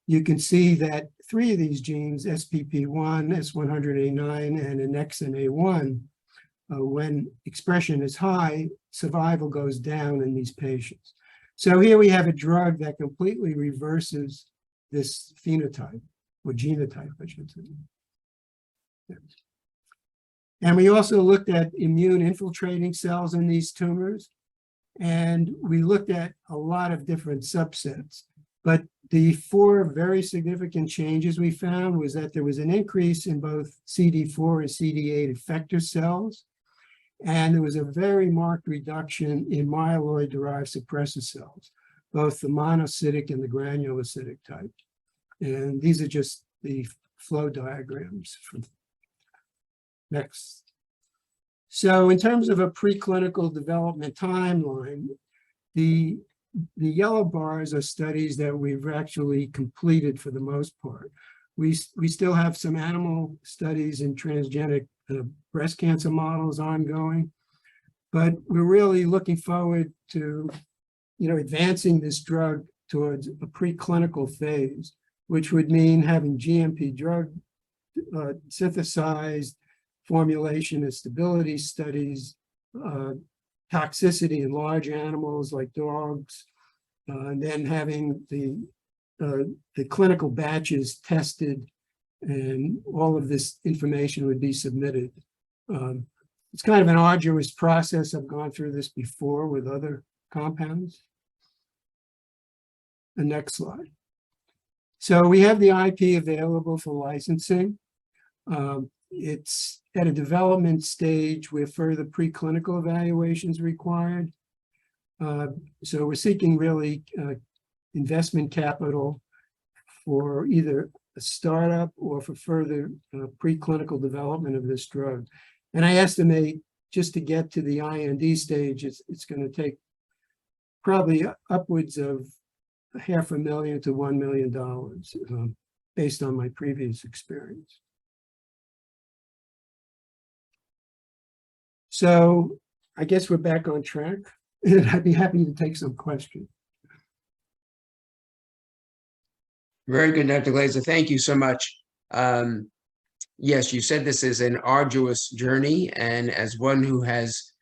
you can see that 3 of these genes, SPP1, S100A9, and annexin A1, when expression is high, survival goes down in these patients. So here we have a drug that completely reverses this phenotype, or genotype, I should say. And we also looked at immune infiltrating cells in these tumors, and we looked at a lot of different subsets. But the 4 very significant changes we found was that there was an increase in both CD4 and CD8 effector cells, and there was a very marked reduction in myeloid-derived suppressor cells, both the monocytic and the granulocytic type. And these are just the flow diagrams. Next. So in terms of a preclinical development timeline, the yellow bars are studies that we've actually completed for the most part. We still have some animal studies in transgenic breast cancer models ongoing, but we're really looking forward to, advancing this drug towards a preclinical phase, which would mean having GMP drug synthesized, formulation and stability studies, toxicity in large animals like dogs, and then having the clinical batches tested, and all of this information would be submitted. It's kind of an arduous process. I've gone through this before with other compounds. The next slide. So we have the IP available for licensing. It's at a development stage where further preclinical evaluations required. So we're seeking really investment capital for either a startup or for further preclinical development of this drug. And I estimate just to get to the IND stage, it's going to take probably upwards of $500,000 to $1 million based on my previous experience. So I guess we're back on track, and I'd be happy to take some questions. Very good, Dr. Glazer. Thank you so much. Yes, you said this is an arduous journey, and as one who has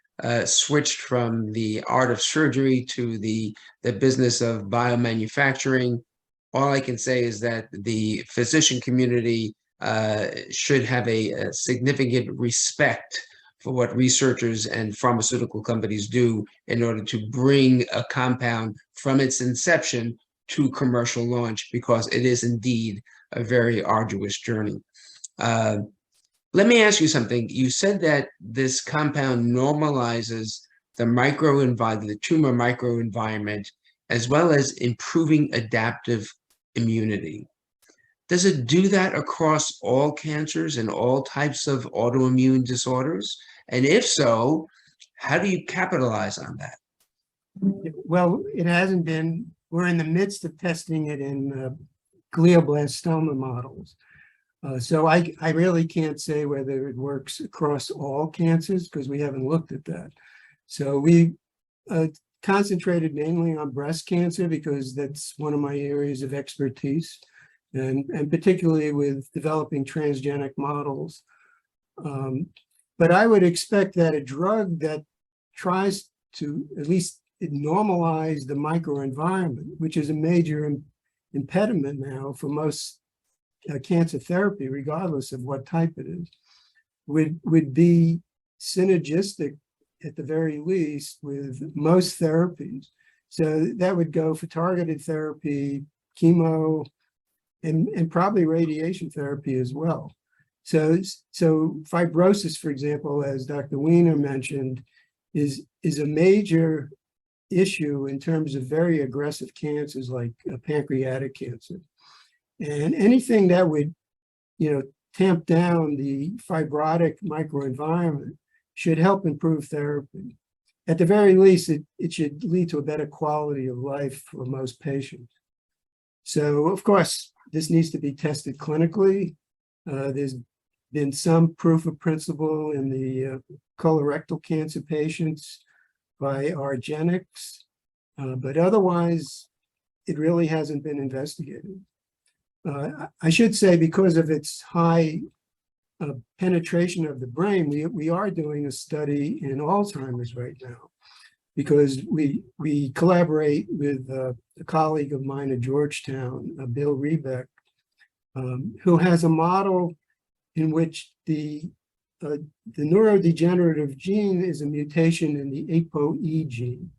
switched from the art of surgery to the business of biomanufacturing, all I can say is that the physician community should have a significant respect for what researchers and pharmaceutical companies do in order to bring a compound from its inception to commercial launch, because it is indeed a very arduous journey. Let me ask you something. You said that this compound normalizes the the tumor microenvironment, as well as improving adaptive immunity. Does it do that across all cancers and all types of autoimmune disorders? And if so, how do you capitalize on that? Well, it hasn't been, we're in the midst of testing it in glioblastoma models. So I really can't say whether it works across all cancers because we haven't looked at that. So we concentrated mainly on breast cancer because that's one of my areas of expertise, and particularly with developing transgenic models. But I would expect that a drug that tries to at least normalize the microenvironment, which is a major impediment now for most cancer therapy, regardless of what type it is, would be synergistic at the very least with most therapies. So that would go for targeted therapy, chemo, and probably radiation therapy as well. So fibrosis, for example, as Dr. Weiner mentioned, is a major issue in terms of very aggressive cancers like pancreatic cancer. And anything that would, tamp down the fibrotic microenvironment should help improve therapy. At the very least, it should lead to a better quality of life for most patients. So, of course, this needs to be tested clinically. There's been some proof of principle in the colorectal cancer patients by argenx, but otherwise, it really hasn't been investigated. I should say, because of its high penetration of the brain, we are doing a study in Alzheimer's right now, because we collaborate with a colleague of mine at Georgetown, Bill Rebeck, who has a model in which the neurodegenerative gene is a mutation in the ApoE gene.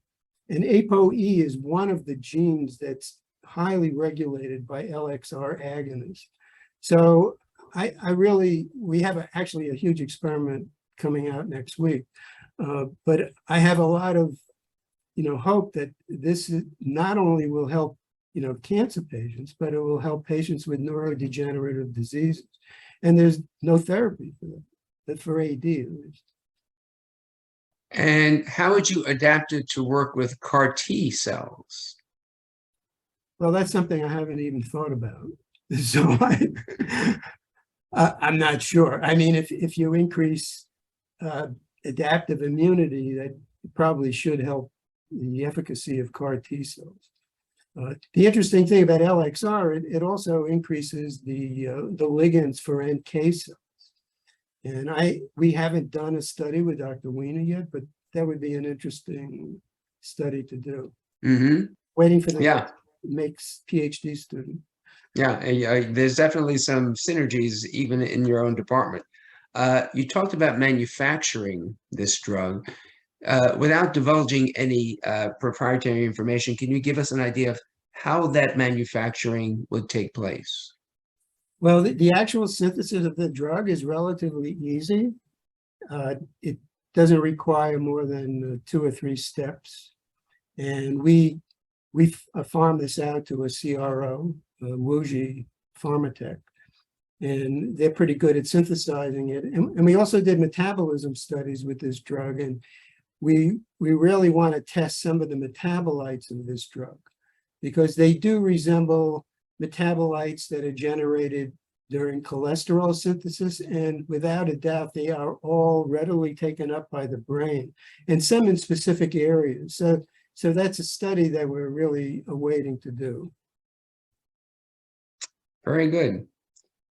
And ApoE is one of the genes that's highly regulated by LXR agonists. So we have actually a huge experiment coming out next week, but I have a lot of, hope that this not only will help, cancer patients, but it will help patients with neurodegenerative diseases. And there's no therapy for that, but for AD at least. And how would you adapt it to work with CAR T cells? Well, that's something I haven't even thought about. So I'm not sure. I mean, if you increase adaptive immunity, that probably should help the efficacy of CAR T cells. The interesting thing about LXR, it also increases the ligands for NK cells. And we haven't done a study with Dr. Weiner yet, but that would be an interesting study to do. Mm-hmm. Waiting for the next Ph.D. student. Yeah, there's definitely some synergies even in your own department. You talked about manufacturing this drug. Without divulging any proprietary information, can you give us an idea of how that manufacturing would take place? Well, the actual synthesis of the drug is relatively easy. It doesn't require more than 2 or 3 steps. And we farm this out to a CRO, WuXi Pharmatech, and they're pretty good at synthesizing it. And we also did metabolism studies with this drug, and we really want to test some of the metabolites of this drug, because they do resemble metabolites that are generated during cholesterol synthesis, and without a doubt, they are all readily taken up by the brain, and some in specific areas. So that's a study that we're really awaiting to do. Very good.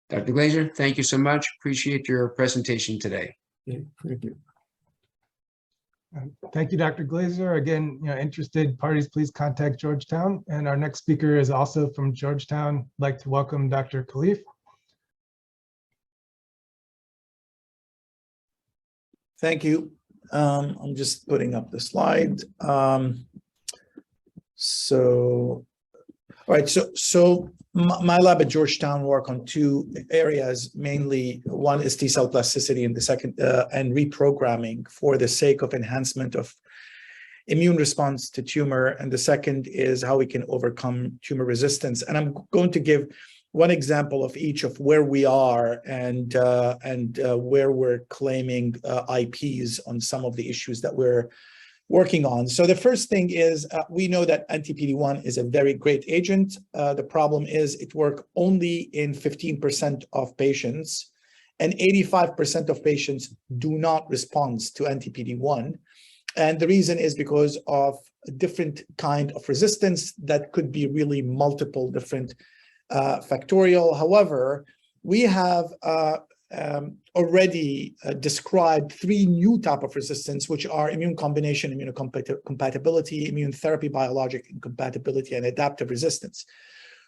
Dr. Glazer, thank you so much. Appreciate your presentation today. Thank you. Thank you, Dr. Glazer. Again, interested parties, please contact Georgetown. And our next speaker is also from Georgetown. I'd like to welcome Dr. Khalif. Thank you. I'm just putting up the slide. All right, so my lab at Georgetown work on two areas mainly. One is T-cell plasticity, and the second, and reprogramming for the sake of enhancement of immune response to tumor. And the second is how we can overcome tumor resistance. And I'm going to give one example of each of where we are and where we're claiming IPs on some of the issues that we're working on. So the first thing is we know that anti-PD-1 is a very great agent. The problem is it works only in 15% of patients, and 85% of patients do not respond to anti-PD-1. And the reason is because of a different kind of resistance that could be really multiple different factorial. However, we have already described three new types of resistance, which are immune combination, immunocompatibility, immune therapy, biologic incompatibility, and adaptive resistance.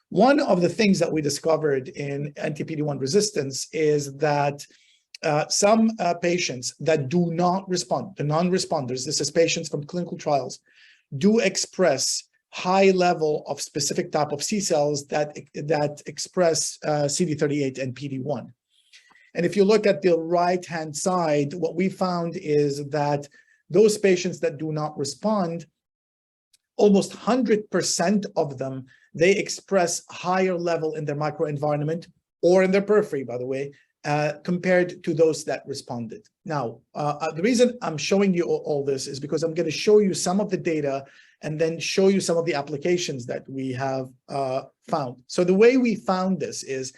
One of the things that we discovered in anti-PD-1 resistance is that some patients that do not respond, the non-responders, this is patients from clinical trials, do express high level of specific type of C cells that express CD38 and PD-1. And if you look at the right-hand side, what we found is that those patients that do not respond, almost 100% of them, they express higher level in their microenvironment or in their periphery, by the way, compared to those that responded. Now, the reason I'm showing you all this is because I'm going to show you some of the data and then show you some of the applications that we have found. So the way we found this is,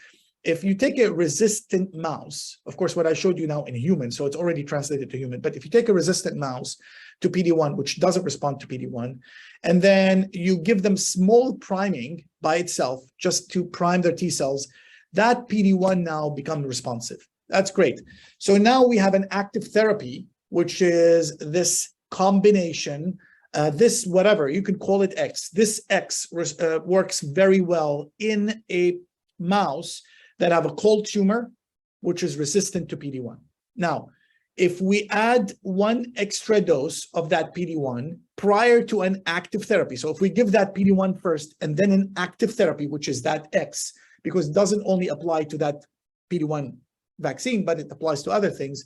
if you take a resistant mouse, of course, what I showed you now in human, so it's already translated to human, but if you take a resistant mouse to PD-1, which doesn't respond to PD-1, and then you give them small priming by itself, just to prime their T cells, that PD-1 now becomes responsive. That's great. So now we have an active therapy, which is this combination, this whatever, you could call it X. This X works very well in a mouse that have a cold tumor, which is resistant to PD-1. Now, if we add one extra dose of that PD-1 prior to an active therapy, so if we give that PD-1 first and then an active therapy, which is that X, because it doesn't only apply to that PD-1 vaccine, but it applies to other things,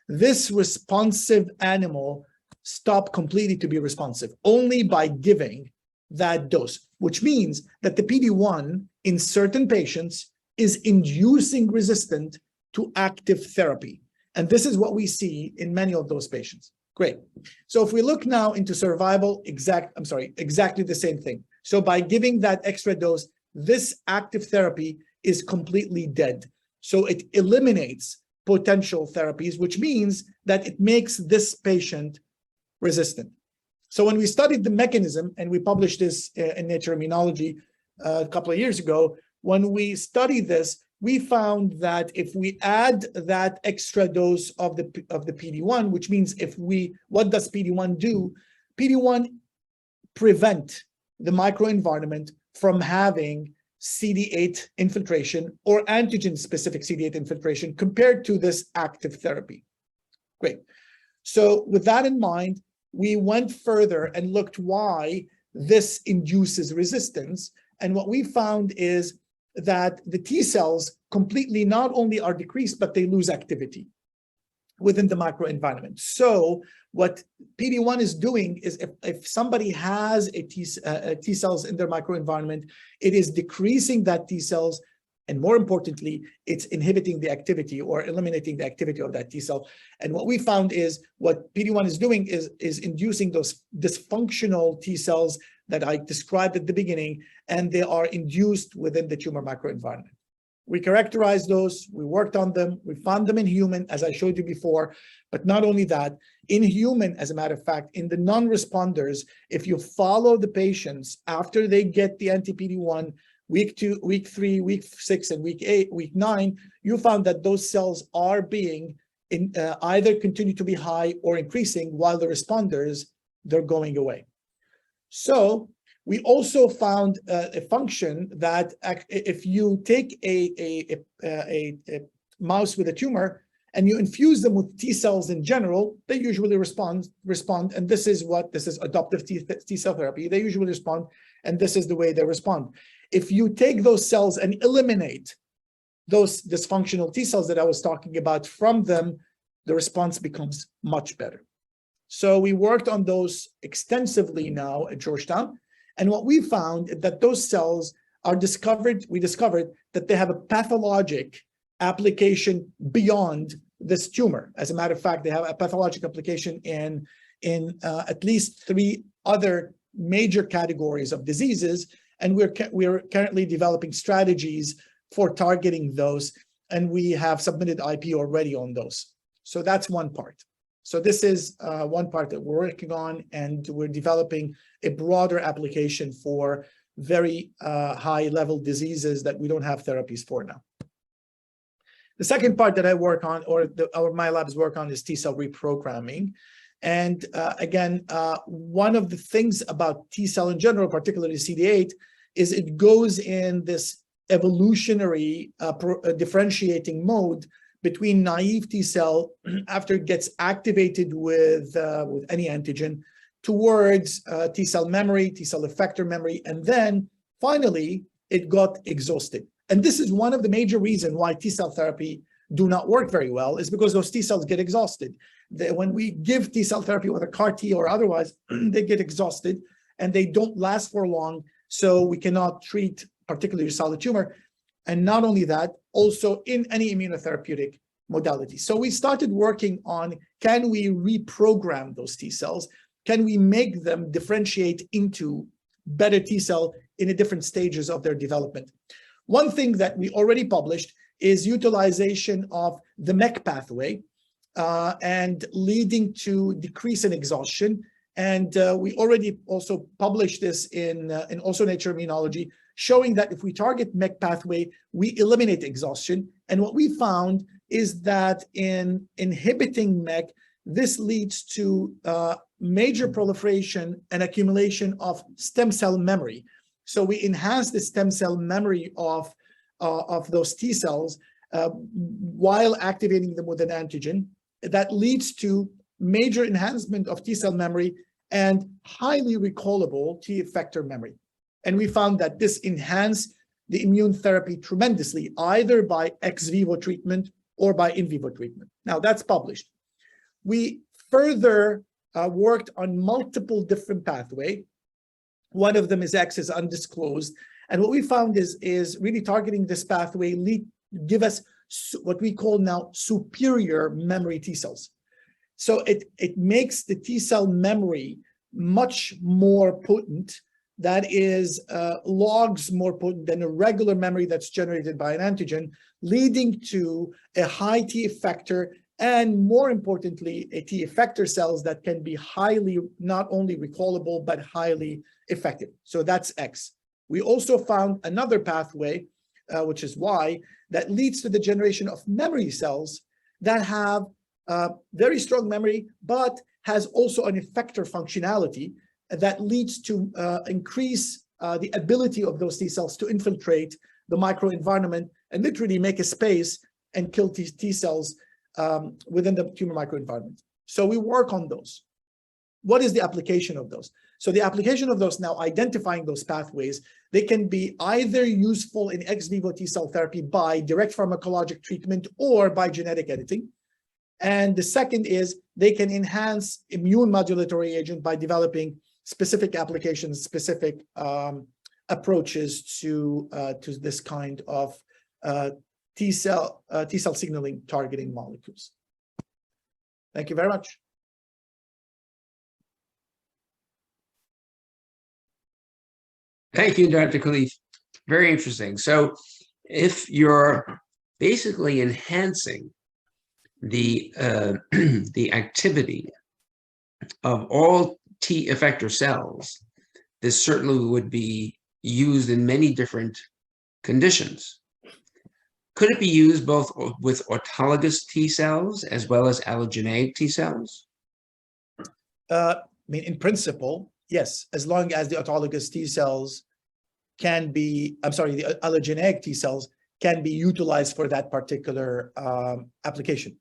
this responsive animal stopped completely to be responsive only by giving that dose, which means that the PD-1 in certain patients is inducing resistance to active therapy. And this is what we see in many of those patients. Great. So if we look now into survival, exactly the same thing. So by giving that extra dose, this active therapy is completely dead. So it eliminates potential therapies, which means that it makes this patient resistant. So when we studied the mechanism, and we published this in Nature Immunology a couple of years ago, when we studied this, we found that if we add that extra dose of the PD-1, which means what does PD-1 do? PD-1 prevent the microenvironment from having CD8 infiltration or antigen-specific CD8 infiltration compared to this active therapy. Great. So with that in mind, we went further and looked why this induces resistance. And what we found is that the T cells completely not only are decreased, but they lose activity within the microenvironment. So what PD-1 is doing is if somebody has a T cells in their microenvironment, it is decreasing that T cells, and more importantly, it's inhibiting the activity or eliminating the activity of that T cell. And what we found is what PD-1 is doing is inducing those dysfunctional T cells that I described at the beginning, and they are induced within the tumor microenvironment. We characterized those, we worked on them, we found them in human, as I showed you before, but not only that, in human, as a matter of fact, in the non-responders, if you follow the patients after they get the anti-PD-1, week 2, week 3, week 6, and week 8, week 9, you found that those cells are being either continue to be high or increasing, while the responders, they're going away. So we also found a function that if you take a mouse with a tumor and you infuse them with T cells in general, they usually respond, and this is adoptive T cell therapy. They usually respond, and this is the way they respond. If you take those cells and eliminate those dysfunctional T cells that I was talking about from them, the response becomes much better. So we worked on those extensively now at Georgetown, and what we found is that those cells are we discovered that they have a pathologic application beyond this tumor. As a matter of fact, they have a pathologic application in at least 3 other major categories of diseases, and we're currently developing strategies for targeting those, and we have submitted IP already on those. So that's one part. So this is one part that we're working on, and we're developing a broader application for very high-level diseases that we don't have therapies for now. The second part that I work on, or my labs work on, is T-cell reprogramming. And again, one of the things about T-cell in general, particularly CD8, is it goes in this evolutionary differentiating mode between naive T-cell after it gets activated with any antigen towards T-cell memory, T-cell effector memory, and then finally it got exhausted. And this is one of the major reasons why T-cell therapy do not work very well, is because those T-cells get exhausted. When we give T-cell therapy, whether CAR T or otherwise, they get exhausted and they don't last for long, so we cannot treat particularly solid tumor. And not only that, also in any immunotherapeutic modality. So we started working on, can we reprogram those T cells? Can we make them differentiate into better T cell in the different stages of their development? One thing that we already published is utilization of the MEK pathway and leading to decrease in exhaustion. And we already also published this in also Nature Immunology, showing that if we target MEK pathway, we eliminate exhaustion. And what we found is that in inhibiting MEK, this leads to major proliferation and accumulation of stem cell memory. So we enhance the stem cell memory of those T cells while activating them with an antigen. That leads to major enhancement of T cell memory and highly recallable T effector memory. And we found that this enhanced the immune therapy tremendously, either by ex vivo treatment or by in vivo treatment. Now that's published. We further worked on multiple different pathways. One of them is X, is undisclosed. And what we found is really targeting this pathway give us what we call now superior memory T cells. So it makes the T cell memory much more potent. That is logs more potent than a regular memory that's generated by an antigen, leading to a high T effector, and more importantly, a T effector cells that can be highly, not only recallable, but highly effective. So that's X. We also found another pathway, which is Y, that leads to the generation of memory cells that have very strong memory, but has also an effector functionality that leads to increase the ability of those T cells to infiltrate the microenvironment and literally make a space and kill T cells within the tumor microenvironment. So we work on those. What is the application of those? So the application of those, now identifying those pathways, they can be either useful in ex vivo T cell therapy by direct pharmacologic treatment or by genetic editing. And the second is they can enhance immune modulatory agent by developing specific applications, specific approaches to this kind of T cell signaling targeting molecules. Thank you very much. Thank you, Dr. Khalif. Very interesting. So if you're basically enhancing the activity of all T effector cells, this certainly would be used in many different conditions. Could it be used both with autologous T cells as well as allogeneic T cells? I mean, in principle, yes, as long as the autologous T cells can be, the allogeneic T cells can be utilized for that particular application.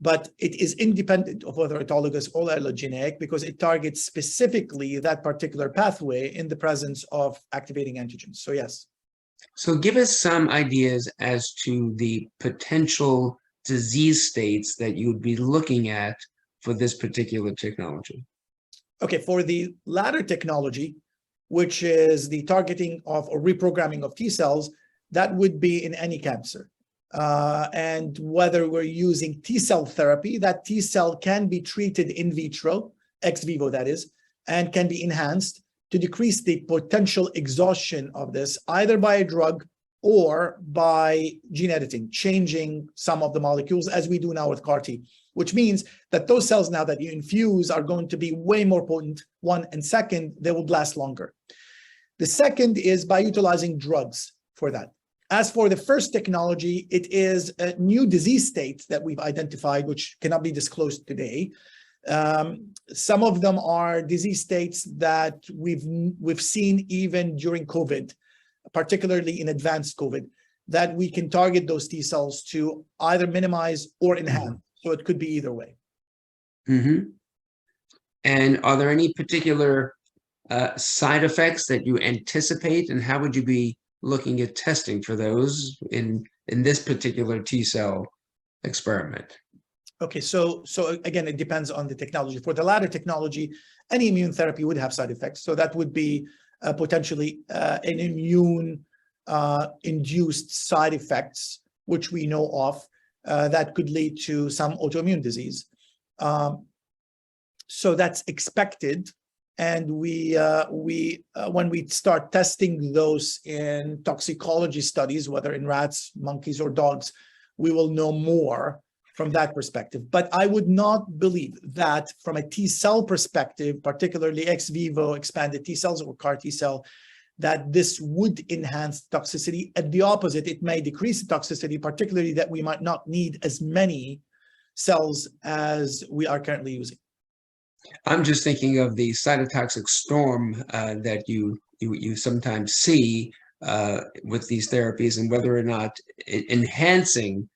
But it is independent of whether autologous or allogeneic because it targets specifically that particular pathway in the presence of activating antigens. So yes. So give us some ideas as to the potential disease states that you would be looking at for this particular technology. Okay, for the latter technology, which is the targeting of or reprogramming of T cells, that would be in any cancer. And whether we're using T cell therapy, that T cell can be treated in vitro, ex vivo that is, and can be enhanced to decrease the potential exhaustion of this, either by a drug or by gene editing, changing some of the molecules as we do now with CAR-T, which means that those cells now that you infuse are going to be way more potent, one, and second, they will last longer. The second is by utilizing drugs for that. As for the first technology, it is a new disease state that we've identified, which cannot be disclosed today. Some of them are disease states that we've seen even during COVID, particularly in advanced COVID, that we can target those T cells to either minimize or enhance. So it could be either way. Mm-hmm. And are there any particular side effects that you anticipate, and how would you be looking at testing for those in this particular T cell experiment? Okay, so again, it depends on the technology. For the latter technology, any immune therapy would have side effects. So that would be potentially an immune induced side effects, which we know of, that could lead to some autoimmune disease. So that's expected. And we when we start testing those in toxicology studies, whether in rats, monkeys, or dogs, we will know more from that perspective. But I would not believe that from a T cell perspective, particularly ex vivo expanded T cells or CAR T cell, that this would enhance toxicity. At the opposite, it may decrease the toxicity, particularly that we might not need as many cells as we are currently using. I'm just thinking of the cytotoxic storm that you sometimes see with these therapies, and whether or not enhancing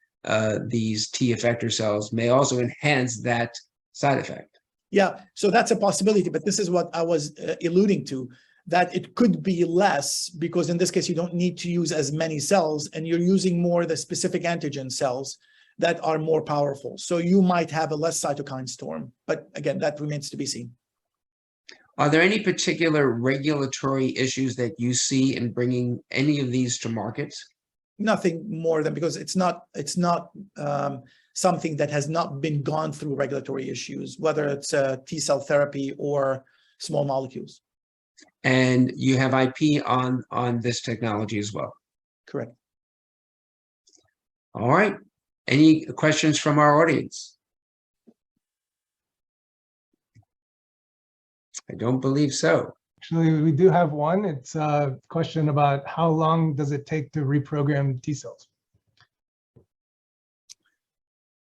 these T effector cells may also enhance that side effect. Yeah, so that's a possibility, but this is what I was alluding to, that it could be less because in this case, you don't need to use as many cells and you're using more the specific antigen cells that are more powerful. So you might have a less cytokine storm, but again, that remains to be seen. Are there any particular regulatory issues that you see in bringing any of these to market? Nothing more than, because it's not something that has not been gone through regulatory issues, whether it's T cell therapy or small molecules. And you have IP on this technology as well? Correct. All right. Any questions from our audience? I don't believe so. Actually, we do have one. It's a question about how long does it take to reprogram T cells?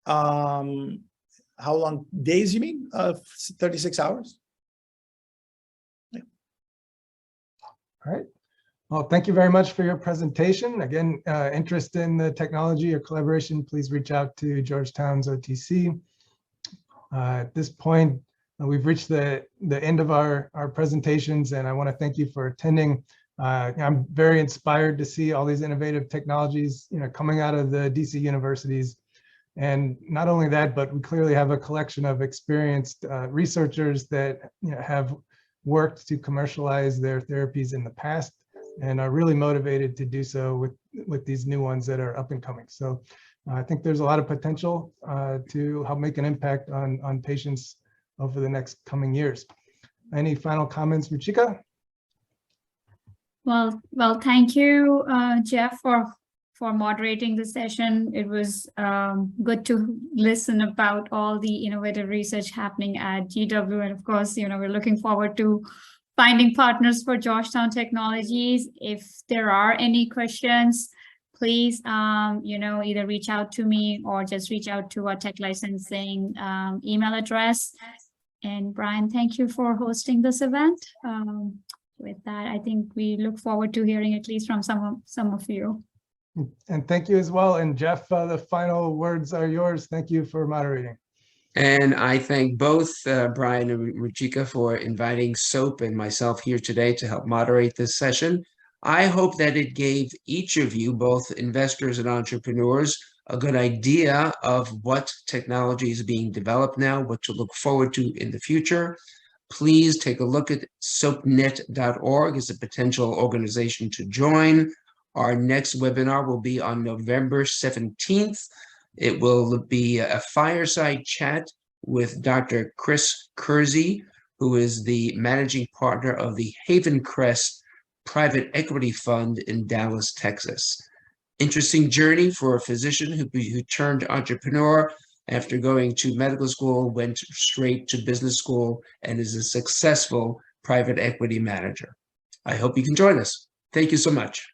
How long? Days, you mean? 36 hours? Yeah. All right. Well, thank you very much for your presentation. Again, interest in the technology or collaboration, please reach out to Georgetown's OTC. At this point, we've reached the end of our presentations, and I want to thank you for attending. I'm very inspired to see all these innovative technologies, coming out of the DC universities. And not only that, but we clearly have a collection of experienced researchers that have worked to commercialize their therapies in the past and are really motivated to do so with these new ones that are up and coming. So I think there's a lot of potential to help make an impact on patients over the next coming years. Any final comments, Ruchika? Well, thank you, Jeff, for moderating the session. It was good to listen about all the innovative research happening at GW, and of course, we're looking forward to finding partners for Georgetown Technologies. If there are any questions, please, either reach out to me or just reach out to our tech licensing email address. And Brian, thank you for hosting this event. With that, I think we look forward to hearing at least from some of you. And thank you as well. And Jeff, the final words are yours. Thank you for moderating. And I thank both Brian and Ruchika for inviting SoPE and myself here today to help moderate this session. I hope that it gave each of you, both investors and entrepreneurs, a good idea of what technology is being developed now, what to look forward to in the future. Please take a look at soapnet.org as a potential organization to join. Our next webinar will be on November 17th. It will be a fireside chat with Dr. Chris Kersey, who is the managing partner of the Haven Crest Private Equity Fund in Dallas, Texas. Interesting journey for a physician who turned entrepreneur after going to medical school, went straight to business school, and is a successful private equity manager. I hope you can join us. Thank you so much.